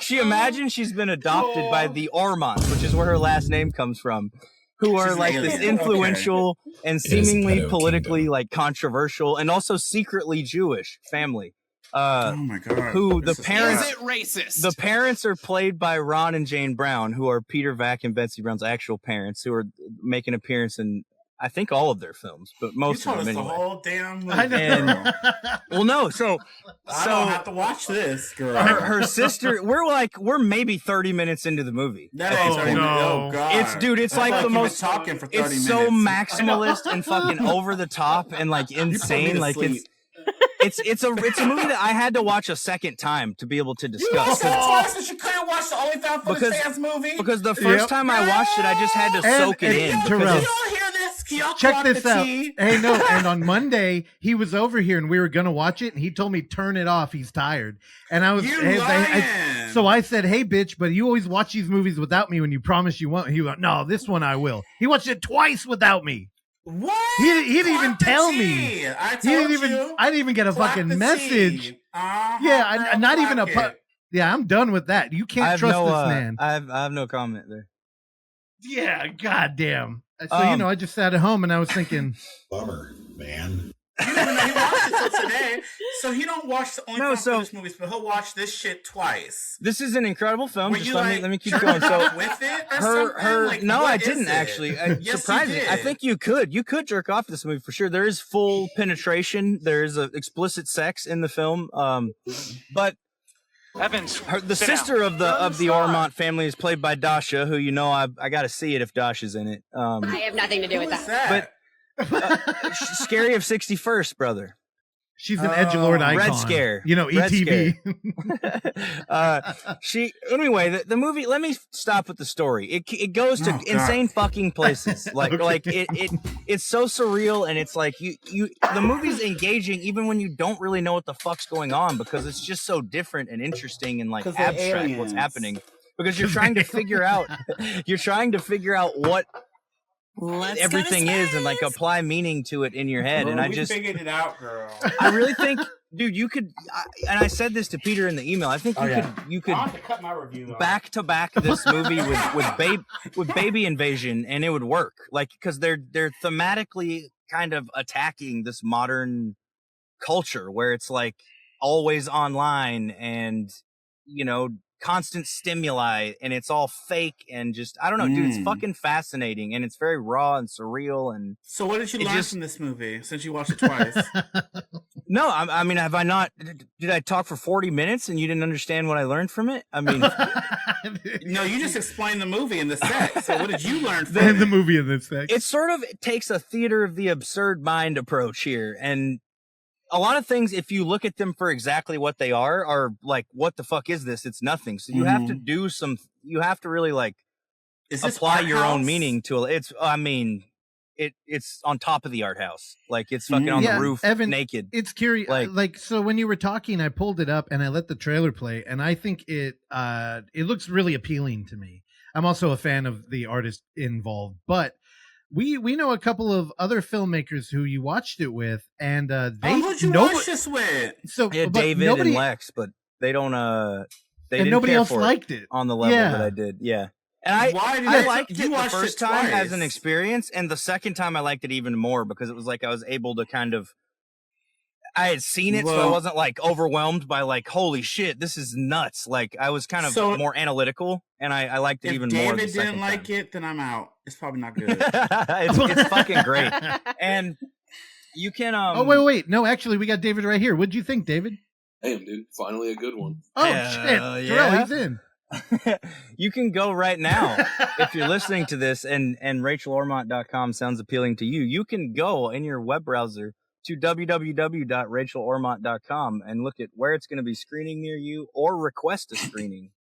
She imagines she's been adopted by the Ormonts, which is where her last name comes from, who are like this influential and seemingly politically like controversial and also secretly Jewish family. Oh my god! Who the parents? Is it racist? The parents are played by Ron and Jane Brown, who are Peter Vack and Betsey Brown's actual parents, who are making an appearance in, I think, all of their films, but most of them anyway. The whole damn movie. I know. Well, no, so I don't have to watch this, girl. Her sister. We're maybe 30 minutes into the movie. No, no. God. It's like the most. Talking for 30 it's minutes. so maximalist and fucking over the top and like insane. Like it's a movie that I had to watch a second time to be able to discuss. You watched it twice, and you couldn't watch the OnlyFoundFootageFans movie. Because the first time I watched it, I just had to soak it in. Terrell, you don't hear this? Check this out. Hey, no, and on Monday he was over here and we were gonna watch it, and he told me turn it off. He's tired, and I was. So I said, "Hey, bitch, but you always watch these movies without me when you promise you won't." He went, "No, this one I will." He watched it twice without me. What? He didn't even tell me. I didn't even get a fucking message. Yeah, not even a. Yeah, I'm done with that. You can't trust this man. I have no comment there. Yeah, goddamn. So I just sat at home and I was thinking, bummer, man. You didn't even know he watched it till today. So he don't watch the OnlyFoundFootage movies, but he'll watch this shit twice. This is an incredible film. Just you let me keep going. So with it or something? No, I didn't actually. Yes, surprising. you did. I think you could jerk off this movie for sure. There is full penetration. There is explicit sex in the film. But Evans, the sister of the Ormont family is played by Dasha, who I got to see it if Dasha's in it. I have nothing to do with that. But Scary of 61st, brother. She's an edgelord icon. Red Scare. ETV. Anyway, the movie, let me stop with the story. It goes to insane fucking places. Like it's so surreal, and it's like the movie's engaging even when you don't really know what the fuck's going on, because it's just so different and interesting and like abstract what's happening. Because you're trying to figure out what everything is and like apply meaning to it in your head. Bro, and I we just figured it out, girl. I really think, dude, you could, and I said this to Peter in the email. I think you could I'll have to cut my review back to back this movie with Baby Invasion, and it would work. Like, because they're thematically kind of attacking this modern culture where it's like always online and constant stimuli, and it's all fake and just I don't know, dude. It's fucking fascinating, and it's very raw and surreal. And so, what did you learn from this movie since you watched it twice? No, I mean, have I not? Did I talk for 40 minutes and you didn't understand what I learned from it? I mean, no, you just explained the movie and the sex. So, what did you learn from it? The movie and the sex. It sort of takes a theater of the absurd mind approach here, and a lot of things, if you look at them for exactly what they are like, what the fuck is this? It's nothing. So you have to do you have to really like apply your own meaning to it. It's on top of the art house. Like it's fucking on the roof, Evan, naked. It's curious. Like, so when you were talking, I pulled it up and I let the trailer play, and I think it looks really appealing to me. I'm also a fan of the artist involved, but we know a couple of other filmmakers who you watched it with, and who'd you watch this with? So David and Lex, but they don't. Nobody else liked it on the level that I did. Yeah, and I liked it the first time as an experience, and the second time I liked it even more because it was like I was able to kind of. I had seen it, so I wasn't like overwhelmed by like, holy shit, this is nuts. Like I was kind of more analytical, and I liked it even more. If David didn't like it, then I'm out. It's probably not good. it's fucking great, and you can. Oh wait, no, actually, we got David right here. What'd you think, David? Damn, dude, finally a good one. Oh shit, Terrell, he's in. You can go right now if you're listening to this, and RachelOrmont.com sounds appealing to you. You can go in your web browser to www.rachelormont.com and look at where it's going to be screening near you, or request a screening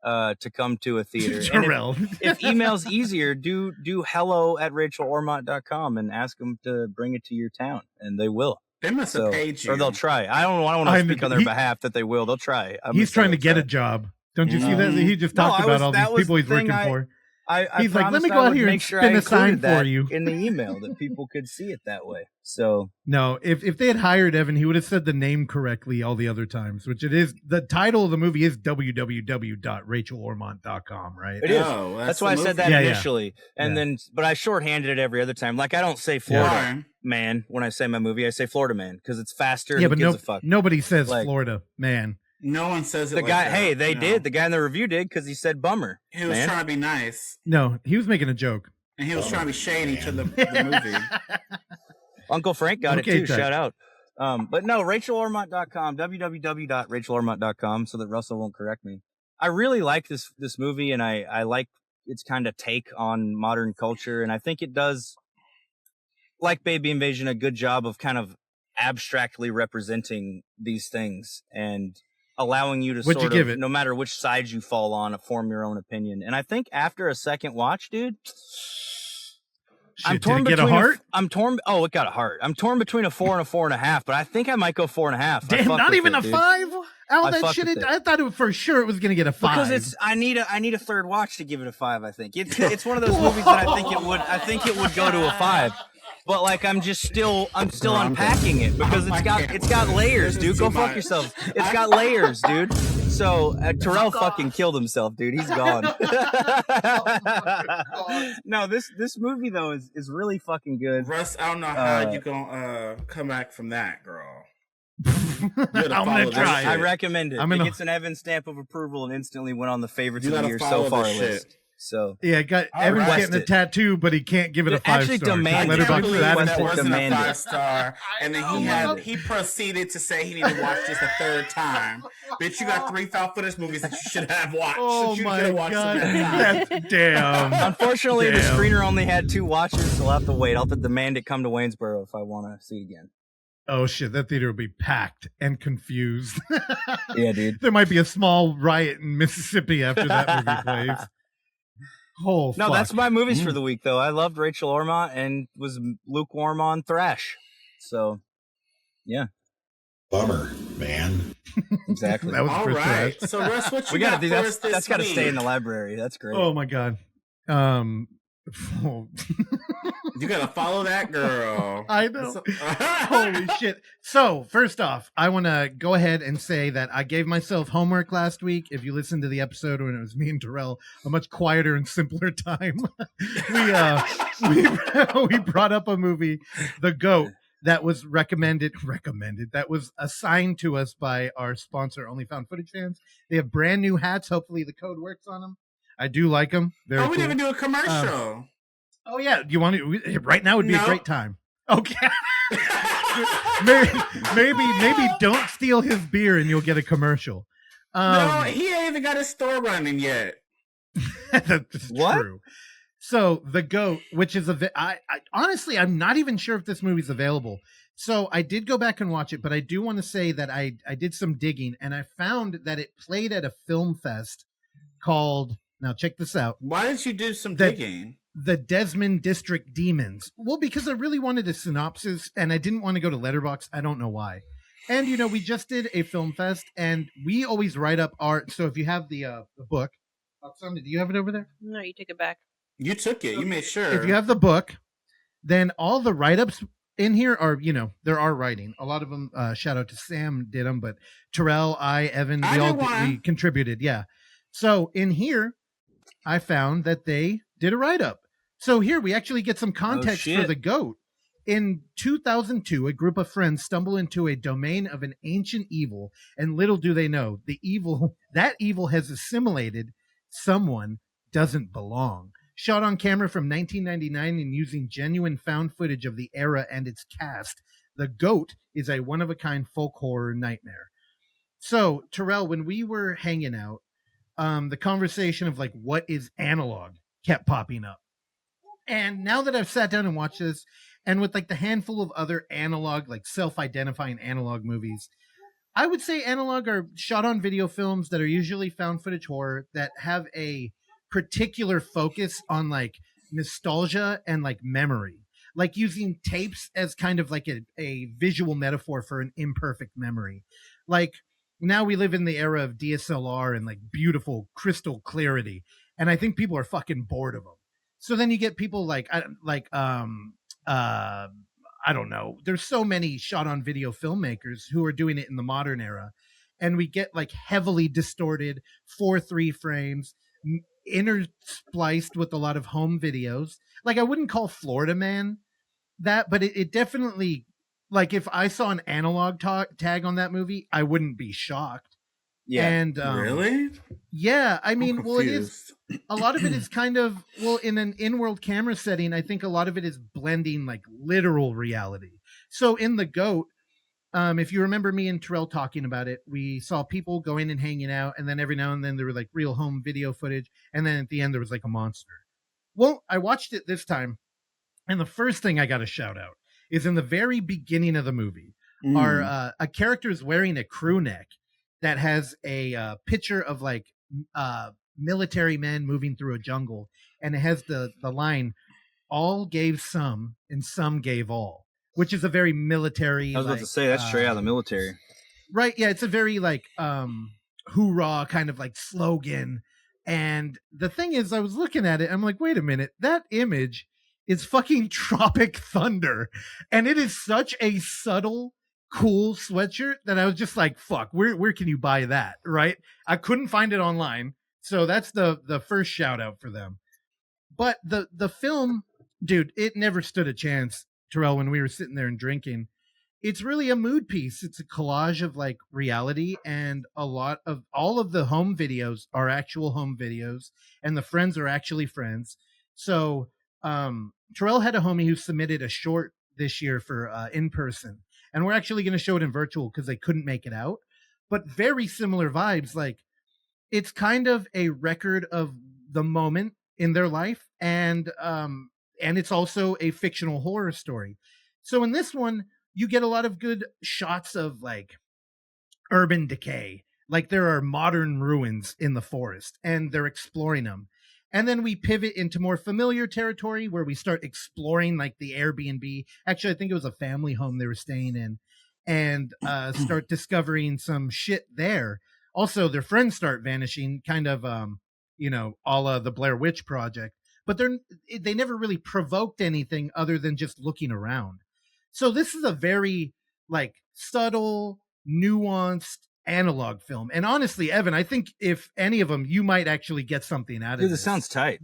to come to a theater. Terrell. If email's easier, do hello@rachelormont.com and ask them to bring it to your town, and they will. They must have paid you. Or they'll try. I don't want to speak on their behalf that they will. They'll try. He's trying to get a job. Don't you see that? He just talked about all these people he's working for. He's like, let me go out here and spin a sign for you in the email that people could see it that way. So no, if they had hired Evan, he would have said the name correctly all the other times, which it is. The title of the movie is www.rachelormont.com, right? It is. That's why I said that initially, and then but I shorthanded it every other time. Like I don't say Florida man when I say my movie. I say Florida man because it's faster. Yeah, but gives a fuck. Nobody says Florida man. No one says it. The guy, they did. The guy in the review did because he said bummer. He was trying to be nice. No, he was making a joke, and he was trying to be shady to the movie. Uncle Frank got it too. Shout out. But no, RachelOrmont.com, www.rachelormont.com, so that Russell won't correct me. I really like this movie, and I like its kind of take on modern culture, and I think it does, like Baby Invasion, a good job of kind of abstractly representing these things and allowing you to no matter which side you fall on, form your own opinion. And I think after a second watch, dude, I'm torn between a heart. Oh, it got a heart. I'm torn between a 4 and a 4.5, but I think I might go 4.5. Damn, not even a 5. That shit! I thought for sure it was gonna get a 5 because I need a third watch to give it a 5. I think it's one of those movies that I think it would go to a 5. But like I'm still unpacking it because it's got layers, dude. Go fuck yourself. It's got layers, dude. So Terrell fucking killed himself, dude. He's gone. No, this movie though is really fucking good. Russ, I don't know how you gonna come back from that, girl. I'm gonna try. I recommend it. It gets an Evan stamp of approval and instantly went on the favorites of the year so far list. So yeah, Evan's getting a tattattoo, but he can't give it a 5 star. That wasn't a 5 star, and then he proceeded to say he needed to watch this a 3rd time. Bitch, you got 3 found footage movies that you should have watched. Oh my god, damn. Unfortunately, the screener only had 2 watchers, so I'll have to wait. I'll have to demand it come to Waynesboro if I want to see it again. Oh shit, that theater will be packed and confused. Yeah, dude. There might be a small riot in Mississippi after that movie plays. Oh, no, that's my movies for the week, though. I loved Rachel Ormont and was lukewarm on Thrash. So, yeah. Bummer, man. Exactly. That was all right. So, Russ, what you got for us this week? That's got to stay in the library. That's great. Oh, my God. You gotta follow that girl. I know. Holy shit. So, first off, I want to go ahead and say that I gave myself homework last week. If you listened to the episode when it was me and Terrell, a much quieter and simpler time, we brought up a movie, The Goat, that was recommended, that was assigned to us by our sponsor, OnlyFoundFootageFans. They have brand new hats. Hopefully the code works on them. I do like them. Very we didn't even do a commercial. Oh yeah, you want to? Right now would be a great time. Okay. maybe don't steal his beer and you'll get a commercial. No, he ain't even got his store running yet. That's what? True. So The Goat, which is I honestly, I'm not even sure if this movie's available. So I did go back and watch it, but I do want to say that I did some digging and I found that it played at a film fest called. Now check this out. Why did you do some digging? The Desmond District Demons. Well, because I really wanted a synopsis and I didn't want to go to Letterboxd. I don't know why. And, we just did a film fest and we always write up art. So if you have the book, Oksana, do you have it over there? No, you take it back. You took it. You made sure. If you have the book, then all the write-ups in here are, there are writing. A lot of them, shout out to Sam did them, but Terrell, Evan, we contributed. Yeah. So in here, I found that they did a write-up. So here we actually get some context for The Goat. In 2002, a group of friends stumble into a domain of an ancient evil, and little do they know, that evil has assimilated someone doesn't belong. Shot on camera from 1999 and using genuine found footage of the era and its cast, The Goat is a one-of-a-kind folk horror nightmare. So, Terrell, when we were hanging out, the conversation of what is analog kept popping up. And now that I've sat down and watched this, and with the handful of other analog, self-identifying analog movies, I would say analog are shot on video films that are usually found footage horror that have a particular focus on nostalgia and memory, using tapes as kind of a visual metaphor for an imperfect memory. Now we live in the era of DSLR and beautiful crystal clarity, and I think people are fucking bored of them. So then you get people I don't know. There's so many shot on video filmmakers who are doing it in the modern era, and we get heavily distorted 4:3 frames, interspliced with a lot of home videos. I wouldn't call Florida Man that, but it definitely. If I saw an analog tag on that movie, I wouldn't be shocked. Yeah. And really? Yeah. I mean, it is. A lot of it is kind of in an in-world camera setting. I think a lot of it is blending literal reality. So in The Goat, if you remember me and Terrell talking about it, we saw people going and hanging out, and then every now and then there were real home video footage, and then at the end there was a monster. Well, I watched it this time, and the first thing I got to shout out is in the very beginning of the movie, a character is wearing a crew neck that has a picture of military men moving through a jungle, and it has the line, "All gave some, and some gave all," which is a very military. I was about to say that's straight out of the military, right? Yeah, it's a very hoorah kind of slogan. And the thing is, I was looking at it, I'm like, wait a minute, that image is fucking Tropic Thunder, and it is such a subtle, cool sweatshirt that I was just like, fuck, where can you buy that, right? I couldn't find it online, so that's the first shout out for them. But the film, dude, it never stood a chance, Terrell, when we were sitting there and drinking. it's really a mood piece. It's a collage of like reality, and a lot of all of the home videos are actual home videos, and the friends are actually friends. So Terrell had a homie who submitted a short this year for in person, and we're actually going to show it in virtual because they couldn't make it out. But very similar vibes. Like, it's kind of a record of the moment in their life, and it's also a fictional horror story. So in this one, you get a lot of good shots of like urban decay. Like, there are modern ruins in the forest, and they're exploring them. And then we pivot into more familiar territory where we start exploring like the Airbnb. Actually, I think it was a family home they were staying in, and start discovering some shit there. Also, their friends start vanishing, kind of, a la the Blair Witch Project. But they never really provoked anything other than just looking around. So this is a very like subtle, nuanced analog film. And honestly, Evan, I think if any of them, you might actually get something out of Dude, this sounds tight.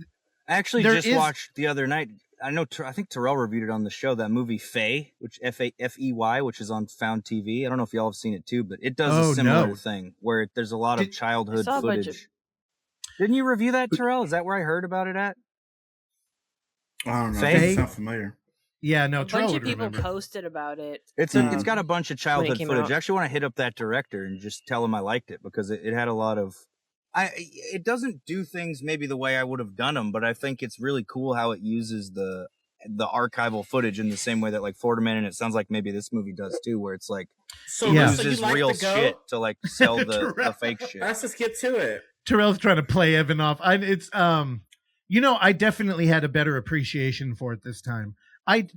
I actually watched the other night. I think Terrell reviewed it on the show, that movie Faye, which F-A-F-E-Y, which is on Found TV. I don't know if y'all have seen it too, but it does a similar thing where there's a lot of childhood footage. Didn't you review that, Terrell? Is that where I heard about it at? I don't know. Faye? It sounds familiar. Yeah, no, a bunch of people posted about it. It's got a bunch of childhood footage. I actually want to hit up that director and just tell him I liked it because it had a lot of. It doesn't do things maybe the way I would have done them, but I think it's really cool how it uses the archival footage in the same way that like Florida Man, and it sounds like maybe this movie does too, where it's like uses real shit to like sell the fake shit. Let's just get to it. Terrell's trying to play Evan off. I definitely had a better appreciation for it this time.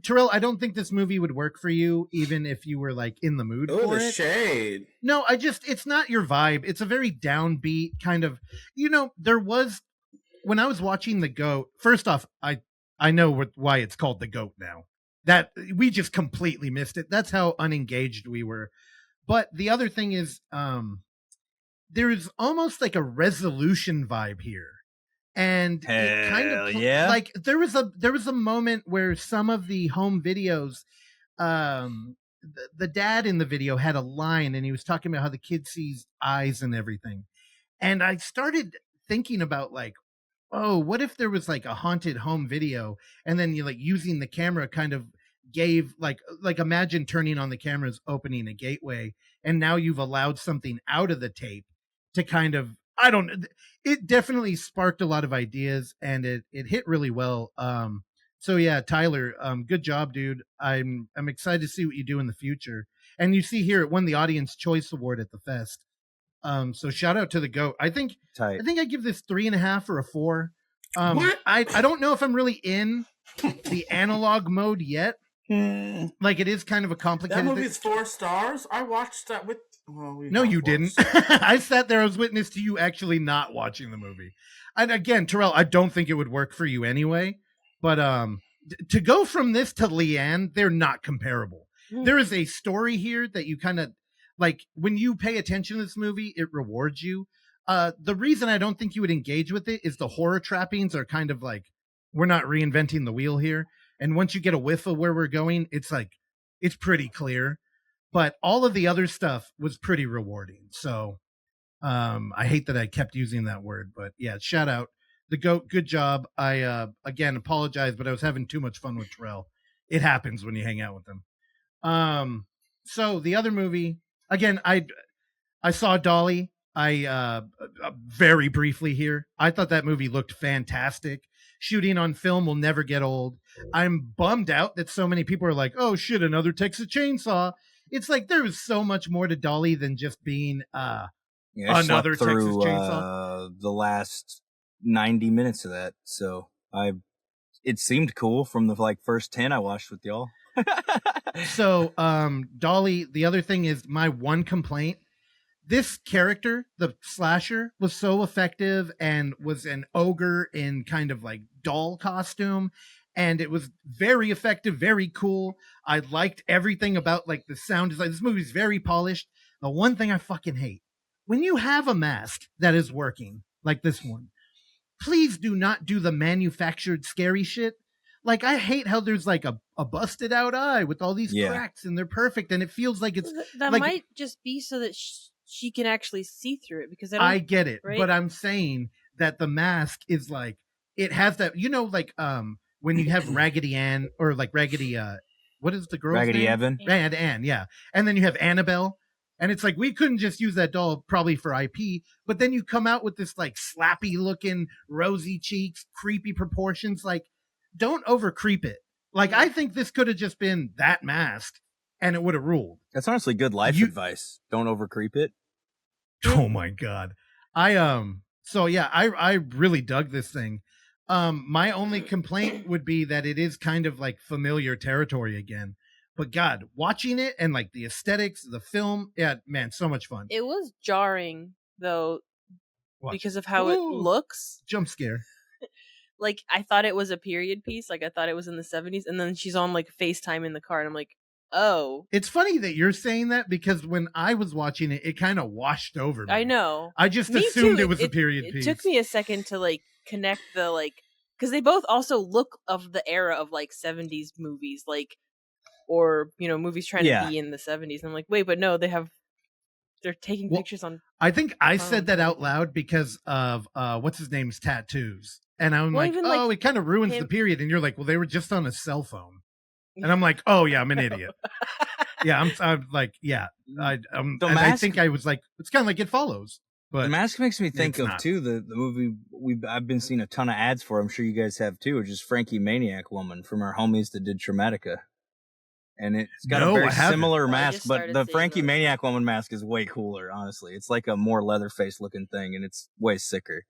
Terrell, I don't think this movie would work for you, even if you were like in the mood for it. Shade. No, it's not your vibe. It's a very downbeat kind of, there was, when I was watching The Goat, first off, I know why it's called The Goat now. That we just completely missed it. That's how unengaged we were. But the other thing is, there's almost like a resolution vibe here. And it kind of like there was a moment where some of the home videos, the dad in the video had a line, and he was talking about how the kid sees eyes and everything. And I started thinking about like, oh, what if there was like a haunted home video, and then you like using the camera kind of gave like imagine turning on the cameras, opening a gateway, and now you've allowed something out of the tape to kind of, I don't know. It definitely sparked a lot of ideas, and it hit really well. So yeah, Tyler, good job, dude. I'm excited to see what you do in the future. And you see here, it won the Audience Choice Award at the fest. So shout out to The Goat. I think I give this 3.5 or a 4. What? I don't know if I'm really in the analog mode yet. Like, it is kind of a complicated. That movie's 4 stars. I watched that with. No, you didn't. I sat there as witness to you actually not watching the movie. And again, Terrell, I don't think it would work for you anyway. But to go from this to Lianne, they're not comparable. There is a story here that you kind of like. When you pay attention to this movie, it rewards you. The reason I don't think you would engage with it is the horror trappings are kind of like, we're not reinventing the wheel here. And once you get a whiff of where we're going, it's like, it's pretty clear. But all of the other stuff was pretty rewarding. So I hate that I kept using that word, but yeah, shout out The Goat. Good job. I again apologize, but I was having too much fun with Terrell. It happens when you hang out with them. So the other movie, again, I saw Dolly. I very briefly here. I thought that movie looked fantastic. Shooting on film will never get old. I'm bummed out that so many people are like, oh shit, another Texas Chainsaw. It's like there was so much more to Dolly than just being another Texas Chainsaw. The last 90 minutes of that, so it seemed cool from the like first 10 I watched with y'all. So Dolly, the other thing is my one complaint. This character, the slasher, was so effective and was an ogre in kind of like doll costume. And it was very effective, very cool. I liked everything about like the sound design. This movie's very polished. The one thing I fucking hate, when you have a mask that is working like this one, please do not do the manufactured scary shit. Like, I hate how there's like a busted out eye with all these cracks and they're perfect. And it feels like it's that like, might just be so that she can actually see through it, because I get it, right? but I'm saying that the mask is like, it has that, like, when you have Raggedy Ann or like Raggedy, what is the girl's Raggedy name? Evan? Raggedy Ann, yeah. And then you have Annabelle. And it's like, we couldn't just use that doll probably for IP, but then you come out with this like slappy looking, rosy cheeks, creepy proportions. Like, don't over creep it. Like, I think this could have just been that mask and it would have ruled. That's honestly good life advice. Don't over creep it. Oh my God. So yeah, I really dug this thing. My only complaint would be that it is kind of like familiar territory again. But God, watching it and like the aesthetics, the film, yeah, man, so much fun. It was jarring though, because of how it looks. Jump scare. Like, I thought it was a period piece. Like, I thought it was in the 70s, and then she's on like FaceTime in the car, and I'm like, oh. It's funny that you're saying that, because when I was watching it, it kind of washed over me. I know. I just Me assumed too. it was a period piece. It took me a second to like connect the like, because they both also look of the era of like 70s movies, like, or movies trying to be in the 70s. I'm like, wait, but no, they're taking pictures on. I think I said that out loud because of what's his name's tattoos, and I'm like, oh, it kind of ruins the period. And you're like, well, they were just on a cell phone, and I'm like, oh yeah, I'm an idiot. Yeah, I'm like, yeah, I think I was like, it's kind of like It Follows. But the mask makes me think of too the movie I've been seeing a ton of ads for. I'm sure you guys have too, which is Frankie Maniac Woman from our homies that did Traumatica. And it's got a very similar mask, but the Frankie Maniac Woman mask is way cooler, honestly. It's like a more Leatherface looking thing, and it's way sicker.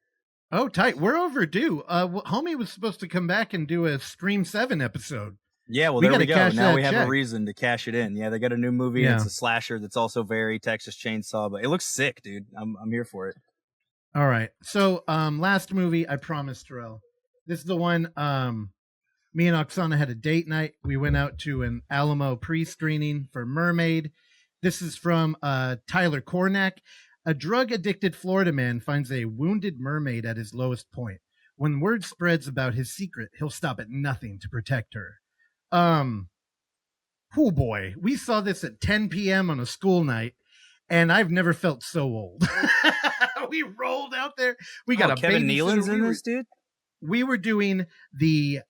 Oh, tight. We're overdue. Homie was supposed to come back and do a Scream 7 episode. Yeah, well, there we go. Now we have a reason to cash it in. Yeah, they got a new movie. Yeah. It's a slasher that's also very Texas Chainsaw, but it looks sick, dude. I'm here for it. All right. So, last movie, I promised, Terrell. This is the one, me and Oksana had a date night. We went out to an Alamo pre-screening for Mermaid. This is from Tyler Cornack. A drug-addicted Florida man finds a wounded mermaid at his lowest point. When word spreads about his secret, he'll stop at nothing to protect her. Oh boy, we saw this at 10 p.m. on a school night, and I've never felt so old. We rolled out there. We got a Kevin Nealon's in this, dude. We were doing the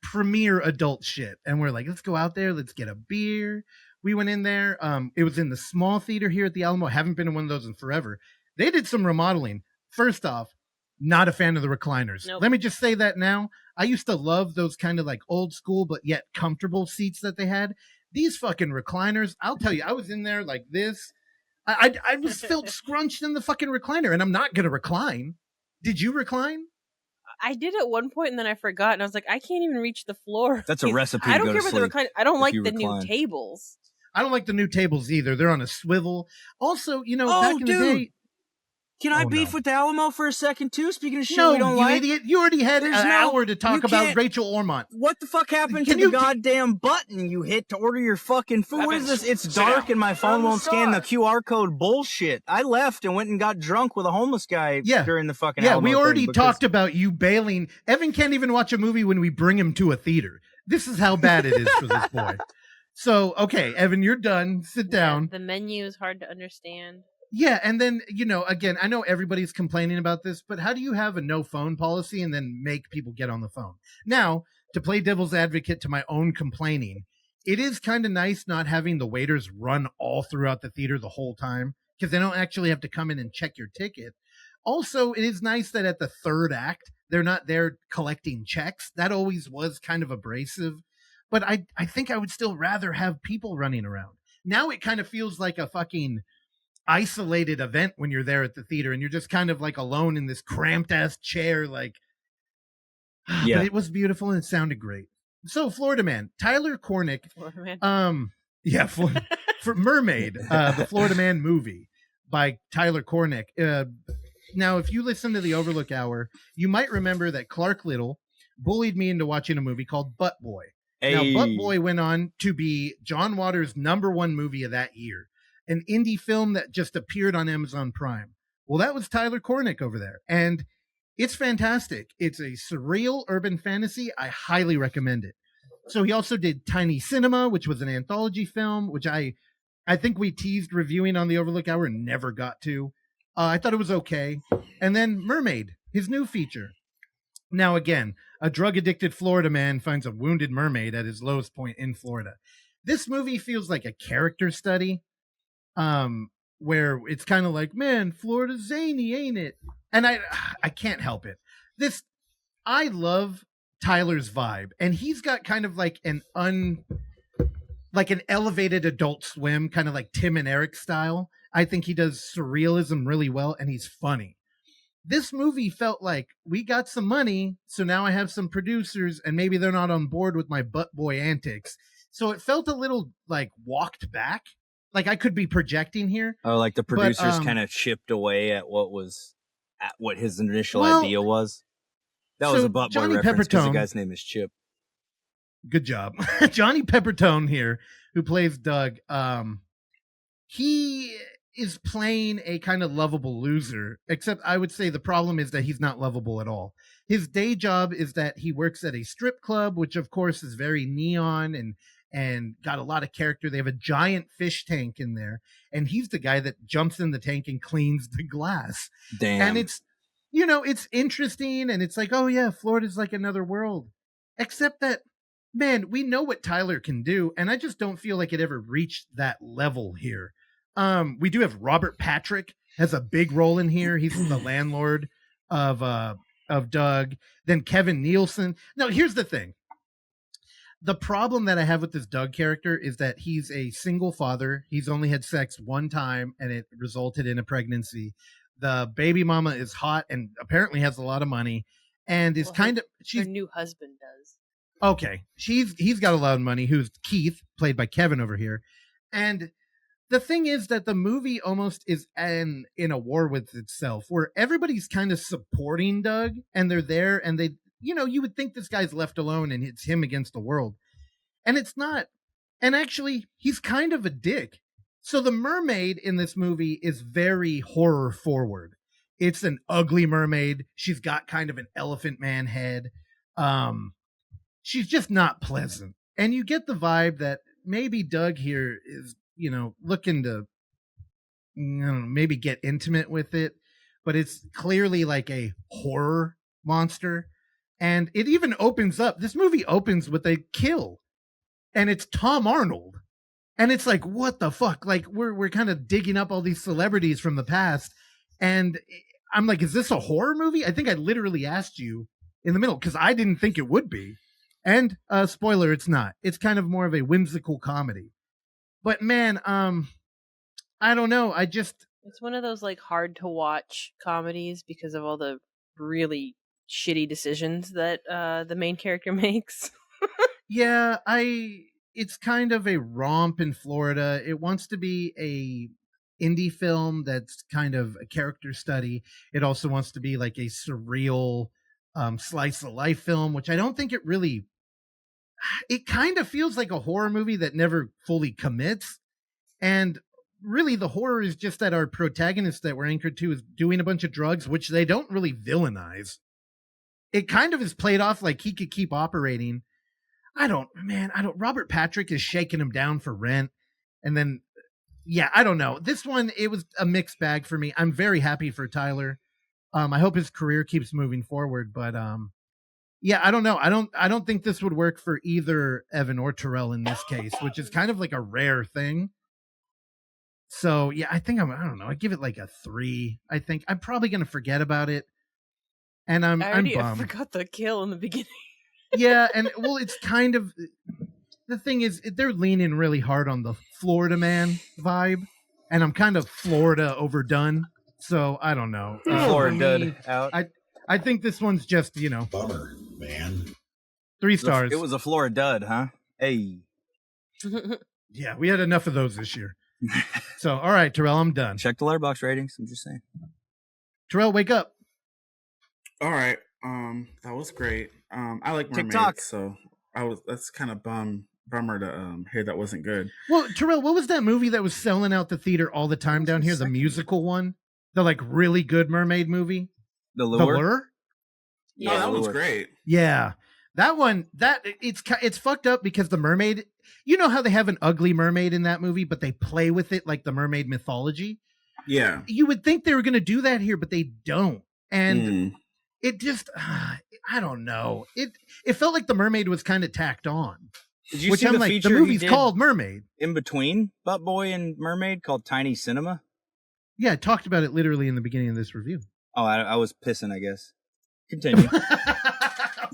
premiere adult shit, and we're like, let's go out there, let's get a beer. We went in there. It was in the small theater here at the Alamo. I haven't been in one of those in forever. They did some remodeling. First off, not a fan of the recliners. Nope. Let me just say that now. I used to love those kind of like old school but yet comfortable seats that they had. These fucking recliners, I'll tell you, I was in there like this. I was felt scrunched in the fucking recliner, and I'm not gonna recline. Did you recline? I did at one point, and then I forgot, and I was like, I can't even reach the floor. That's a recipe. I don't care about the recliner. I don't like the new tables. I don't like the new tables either. They're on a swivel. Also, back in the day. Can I beef with the Alamo for a second too? Speaking of shit we don't like. Idiot! You already had an hour to talk about Rachel Ormont. What the fuck happened to the goddamn button you hit to order your fucking food? What is this? It's dark and my phone won't scan the QR code. Bullshit! I left and went and got drunk with a homeless guy during the fucking Alamo we already talked about you bailing. Evan can't even watch a movie when we bring him to a theater. This is how bad it is for this boy. So, okay, Evan, you're done. Sit down. The menu is hard to understand. Yeah, and then, again, I know everybody's complaining about this, but how do you have a no phone policy and then make people get on the phone? Now, to play devil's advocate to my own complaining, it is kind of nice not having the waiters run all throughout the theater the whole time, because they don't actually have to come in and check your ticket. Also, it is nice that at the third act, they're not there collecting checks. That always was kind of abrasive. But I think I would still rather have people running around. Now it kind of feels like a fucking isolated event when you're there at the theater and you're just kind of like alone in this cramped ass chair. Like, yeah, but it was beautiful and it sounded great. So Florida Man, Tyler Cornick, for Mermaid, the Florida Man movie by Tyler Cornick. Now, if you listen to the Overlook Hour, you might remember that Clark Little bullied me into watching a movie called Butt Boy. Now, Butt Boy went on to be John Waters' #1 movie of that year, an indie film that just appeared on Amazon Prime. Well, that was Tyler Cornick over there. And It's fantastic. It's a surreal urban fantasy. I highly recommend it. So he also did Tiny Cinema, which was an anthology film, which I think we teased reviewing on the Overlook Hour and never got to. I thought it was okay. And then Mermaid, his new feature. Now, again, a drug-addicted Florida man finds a wounded mermaid at his lowest point in Florida. This movie feels like a character study, where it's kind of like, man, Florida's zany, ain't it? And I can't help it. I love Tyler's vibe, and he's got kind of like an elevated Adult Swim, kind of like Tim and Eric style. I think he does surrealism really well, and he's funny. This movie felt like we got some money, so now I have some producers, and maybe they're not on board with my butt boy antics. So it felt a little like walked back. Like I could be projecting here. Oh, like the producers kind of chipped away at what his initial idea was. That was a butt boy reference because the guy's name is Chip. Good job. Johnny Peppertone here, who plays Doug. He is playing a kind of lovable loser, except I would say the problem is that he's not lovable at all. His day job is that he works at a strip club, which of course is very neon and got a lot of character. They have a giant fish tank in there, and he's the guy that jumps in the tank and cleans the glass. Damn. And it's, it's interesting, and it's like, oh yeah, Florida's like another world. Except that, man, we know what Tyler can do, and I just don't feel like it ever reached that level here. We do have Robert Patrick has a big role in here. He's the landlord of Doug. Then Kevin Nielsen. Now, here's the thing. The problem that I have with this Doug character is that he's a single father. He's only had sex one time, and it resulted in a pregnancy. The baby mama is hot and apparently has a lot of money, and is her new husband does. Okay, he's got a lot of money. Who's Keith, played by Kevin over here, and the thing is that the movie almost is in a war with itself, where everybody's kind of supporting Doug, and they're there, and they, you would think this guy's left alone and it's him against the world, and it's not. And actually, he's kind of a dick. So the mermaid in this movie is very horror forward. It's an ugly mermaid. She's got kind of an elephant man head. She's just not pleasant. And you get the vibe that maybe Doug here is, looking to, maybe get intimate with it, but it's clearly like a horror monster. And it even opens up. This movie opens with a kill, and it's Tom Arnold. And it's like, what the fuck? Like we're kind of digging up all these celebrities from the past. And I'm like, is this a horror movie? I think I literally asked you in the middle because I didn't think it would be. And spoiler, it's not. It's kind of more of a whimsical comedy. But man, I don't know. It's one of those like hard to watch comedies because of all the really shitty decisions that the main character makes. Yeah, it's kind of a romp in Florida. It wants to be a indie film that's kind of a character study. It also wants to be like a surreal slice of life film, which I don't think it really. It kind of feels like a horror movie that never fully commits. And really the horror is just that our protagonist that we're anchored to is doing a bunch of drugs, which they don't really villainize. It kind of is played off like he could keep operating. Robert Patrick is shaking him down for rent. And then, yeah, I don't know. This one, it was a mixed bag for me. I'm very happy for Tyler. I hope his career keeps moving forward, but yeah, I don't know. I don't think this would work for either Evan or Terrell in this case, which is kind of like a rare thing. So yeah, I think I don't know. I give it like a 3. I think I'm probably going to forget about it. And I'm bummed. I forgot the kill in the beginning. Yeah, and well, it's kind of the thing is they're leaning really hard on the Florida man vibe, and I'm kind of Florida overdone. So I don't know. Florida out. I think this one's just bummer, man. 3 stars. It was a Florida dud, huh? Hey. Yeah, we had enough of those this year. So all right, Terrell, I'm done. Check the Letterboxd ratings. I'm just saying. Terrell, wake up. All right. That was great. I like Mermaid, TikTok. So that's kind of bummer to hear that wasn't good. Well, Terrell, what was that movie that was selling out the theater all the time down here? The musical one, the like really good mermaid movie. The Lure. Yeah, that was great. Yeah. That one, it's fucked up because the mermaid, you know how they have an ugly mermaid in that movie, but they play with it like the mermaid mythology? Yeah. You would think they were going to do that here, but they don't. And it just, I don't know. It felt like the mermaid was kind of tacked on. Did you see the feature the movie's called Mermaid. In between Butt Boy and Mermaid called Tiny Cinema? Yeah, I talked about it literally in the beginning of this review. Oh, I was pissing, I guess. Continue.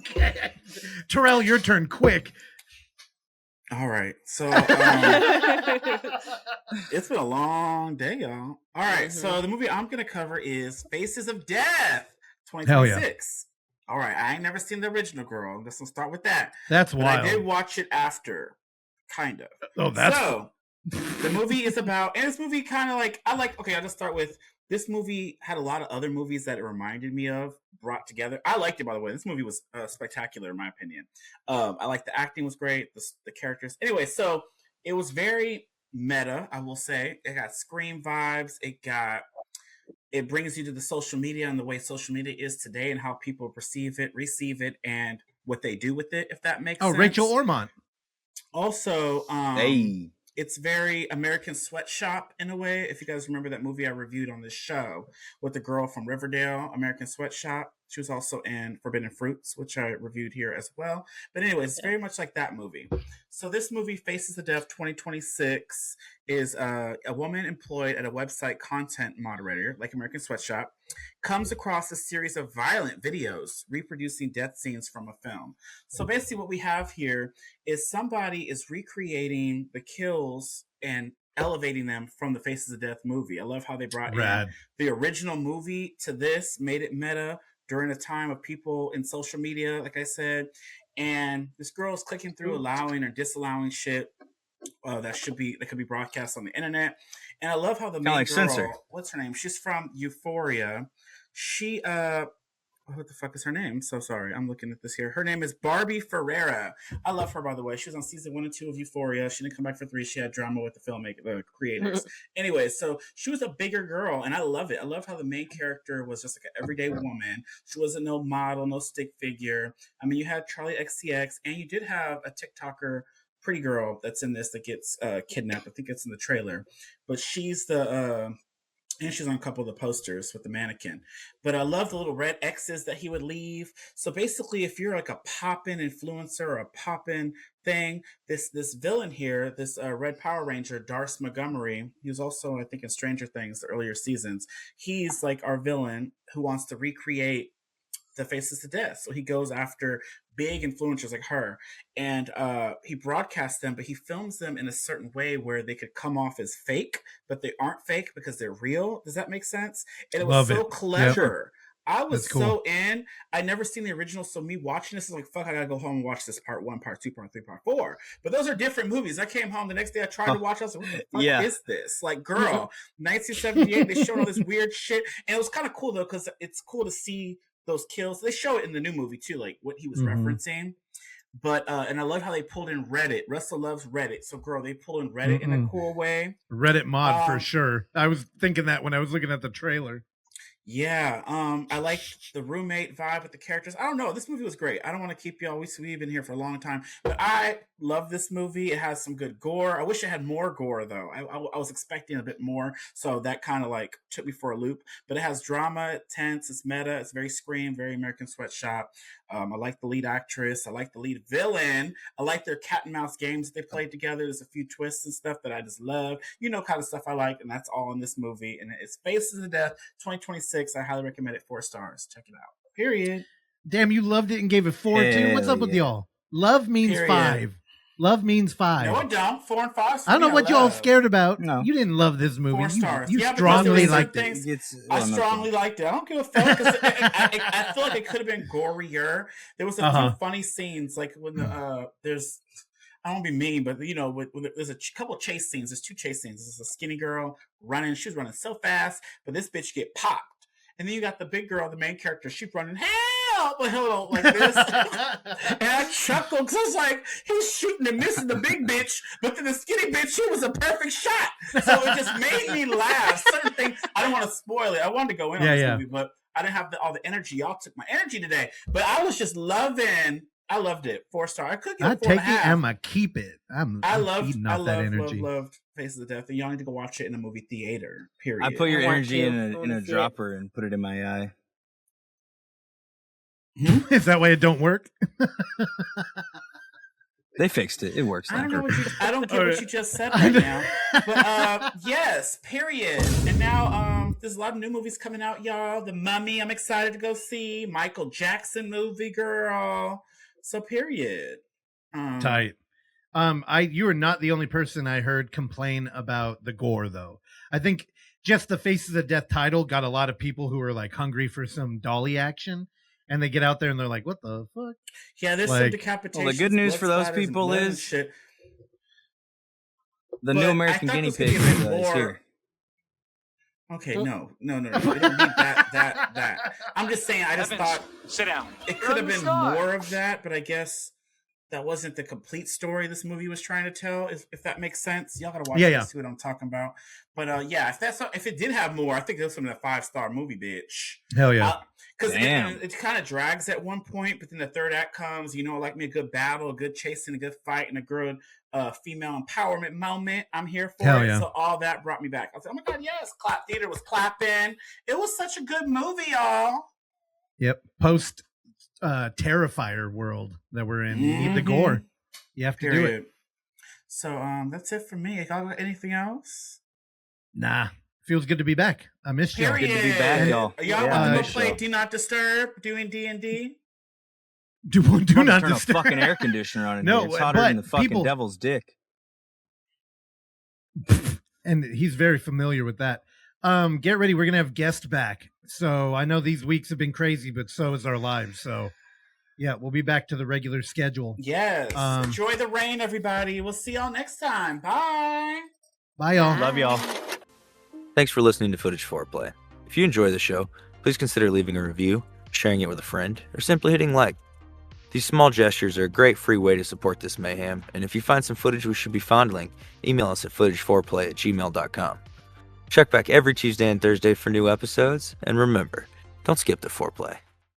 Okay. Terrell, your turn, quick. All right. So it's been a long day, y'all. All right. So the movie I'm going to cover is Faces of Death 2026. Hell yeah. All right. I ain't never seen the original, girl. I'm just going to start with that. That's but wild. I did watch it after, kind of. Oh, that's... So the movie is about, and this movie kind of like, okay, I'll just start with, this movie had a lot of other movies that it reminded me of, brought together. I liked it, by the way. This movie was spectacular, in my opinion. I like the acting was great, the characters. Anyway, so it was very meta, I will say. It got Scream vibes. It brings you to the social media and the way social media is today and how people perceive it, receive it, and what they do with it, if that makes sense. Oh, Rachel Ormont. Also, it's very American Sweatshop in a way. If you guys remember that movie I reviewed on this show with the girl from Riverdale, American Sweatshop. She was also in Forbidden Fruits, which I reviewed here as well. But anyways, it's very much like that movie. So this movie, Faces of Death 2026, is a woman employed at a website content moderator, like American Sweatshop, comes across a series of violent videos reproducing death scenes from a film. So basically what we have here is somebody is recreating the kills and elevating them from the Faces of Death movie. I love how they brought in the original movie to this, made it meta during a time of people in social media, like I said. And this girl is clicking through allowing or disallowing shit that could be broadcast on the internet. And I love how the main girl, what's her name? She's from Euphoria. She what the fuck is her name? So sorry, I'm looking at this here. Her name is Barbie Ferreira. I love her, by the way. She was on season 1 and 2 of Euphoria. She didn't come back for 3. She had drama with the creators. Anyway, so she was a bigger girl, and I love it. I love how the main character was just like an everyday woman. She wasn't no model, no stick figure. I mean, you had Charlie XCX, and you did have a TikToker, pretty girl that's in this that gets kidnapped. I think it's in the trailer, but she's the and she's on a couple of the posters with the mannequin. But I love the little red X's that he would leave. So basically, if you're like a poppin' influencer or a poppin' thing, this villain here, this Red Power Ranger, Darce Montgomery, he was also, I think, in Stranger Things, the earlier seasons. He's like our villain who wants to recreate the Faces of Death. So he goes after big influencers like her, and he broadcasts them, but he films them in a certain way where they could come off as fake, but they aren't fake because they're real. Does that make sense? And it was so clever. Yep. I was so in. I never seen the original, so me watching this is like, fuck, I gotta go home and watch this part 1, part 2, part 3, part 4. But those are different movies. I came home the next day, I tried to watch, I was like, what the fuck is this? Like, girl, 1978, they showed all this weird shit. And it was kind of cool though, because it's cool to see those kills. They show it in the new movie too, like what he was referencing. But and I love how they pulled in Reddit. Russell loves Reddit, so girl, they pulled in Reddit in a cool way. Reddit mod for sure. I was thinking that when I was looking at the trailer. Yeah, I like the roommate vibe with the characters. I don't know. This movie was great. I don't want to keep y'all. We've been here for a long time, but I love this movie. It has some good gore. I wish it had more gore though. I was expecting a bit more, so that kind of like took me for a loop. But it has drama, tense, it's meta, it's very Scream, very American Sweatshop. I like the lead actress. I like the lead villain. I like their cat and mouse games they played together. There's a few twists and stuff that I just love. You know, kind of stuff I like, and that's all in this movie. And it's Faces of Death 2026. I highly recommend it. 4 stars. Check it out. Period. Damn, you loved it and gave it 4 too. What's up with y'all? Love means 5. Love means 5. No, I don't. 4 and 5. I don't know what y'all scared about. No. You didn't love this movie. 4 stars. You strongly liked it. I strongly liked it. I don't give a fuck. I feel like it could have been gorier. There was a few funny scenes, like when there's, I don't want to be mean, but you know, when there's a couple of chase scenes. There's 2 chase scenes. There's a skinny girl running. She was running so fast, but this bitch get popped. And then you got the big girl, the main character. She's running, help, like this. And I chuckled because I was like, he's shooting and missing the big bitch, but then the skinny bitch, she was a perfect shot. So it just made me laugh. Certain things, I don't want to spoil it. I wanted to go in on this movie, but I didn't have all the energy. Y'all took my energy today. But I was just loving. I loved it. 4-star. I could give it 4.5. take it, Emma. Keep it. I loved Faces of Death. And y'all need to go watch it in a movie theater. Period. I put your energy in a dropper and put it in my eye. Is that why it don't work? They fixed it. It works. I don't know I don't get what you just said right now. But yes, period. And now there's a lot of new movies coming out, y'all. The Mummy, I'm excited to go see. Michael Jackson movie, girl. So period. Tight. You are not the only person I heard complain about the gore, though. I think just the Faces of Death title got a lot of people who are like hungry for some dolly action. And they get out there and they're like, what the fuck? Yeah, there's some decapitation. Well, the good news for those people is the new American guinea pig is here. Okay, no. We don't need that. I'm just saying, I just thought sit down. It could have been more of that, but I guess that wasn't the complete story this movie was trying to tell, if that makes sense. Y'all gotta watch it to see what I'm talking about. But if it did have more, I think it was something a 5-star movie, bitch. Hell yeah. Because it kind of drags at one point, but then the third act comes, like me a good battle, a good chasing, a good fight, and a good female empowerment moment. I'm here for it. So all that brought me back. I was like, oh my God, yes. Clap Theater was clapping. It was such a good movie, y'all. Yep. Post Terrifier world that we're in. You need the gore. You have to do it. So that's it for me. Y'all got anything else? Nah. Feels good to be back. I missed y'all. Good to be back, y'all. Y'all want to go play Do Not Disturb, doing D&D? Do not turn disturb. A fucking air conditioner on. No, it's hotter than the fucking devil's dick. And he's very familiar with that. Get ready. We're gonna have guests back. So I know these weeks have been crazy, but so is our lives. So yeah, we'll be back to the regular schedule. Yes. Enjoy the rain, everybody. We'll see y'all next time. Bye. Bye, y'all. Love y'all. Thanks for listening to Footage Foreplay. If you enjoy the show, please consider leaving a review, sharing it with a friend, or simply hitting like. These small gestures are a great free way to support this mayhem, and if you find some footage we should be fondling, email us at footageforeplay@gmail.com. Check back every Tuesday and Thursday for new episodes, and remember, don't skip the foreplay.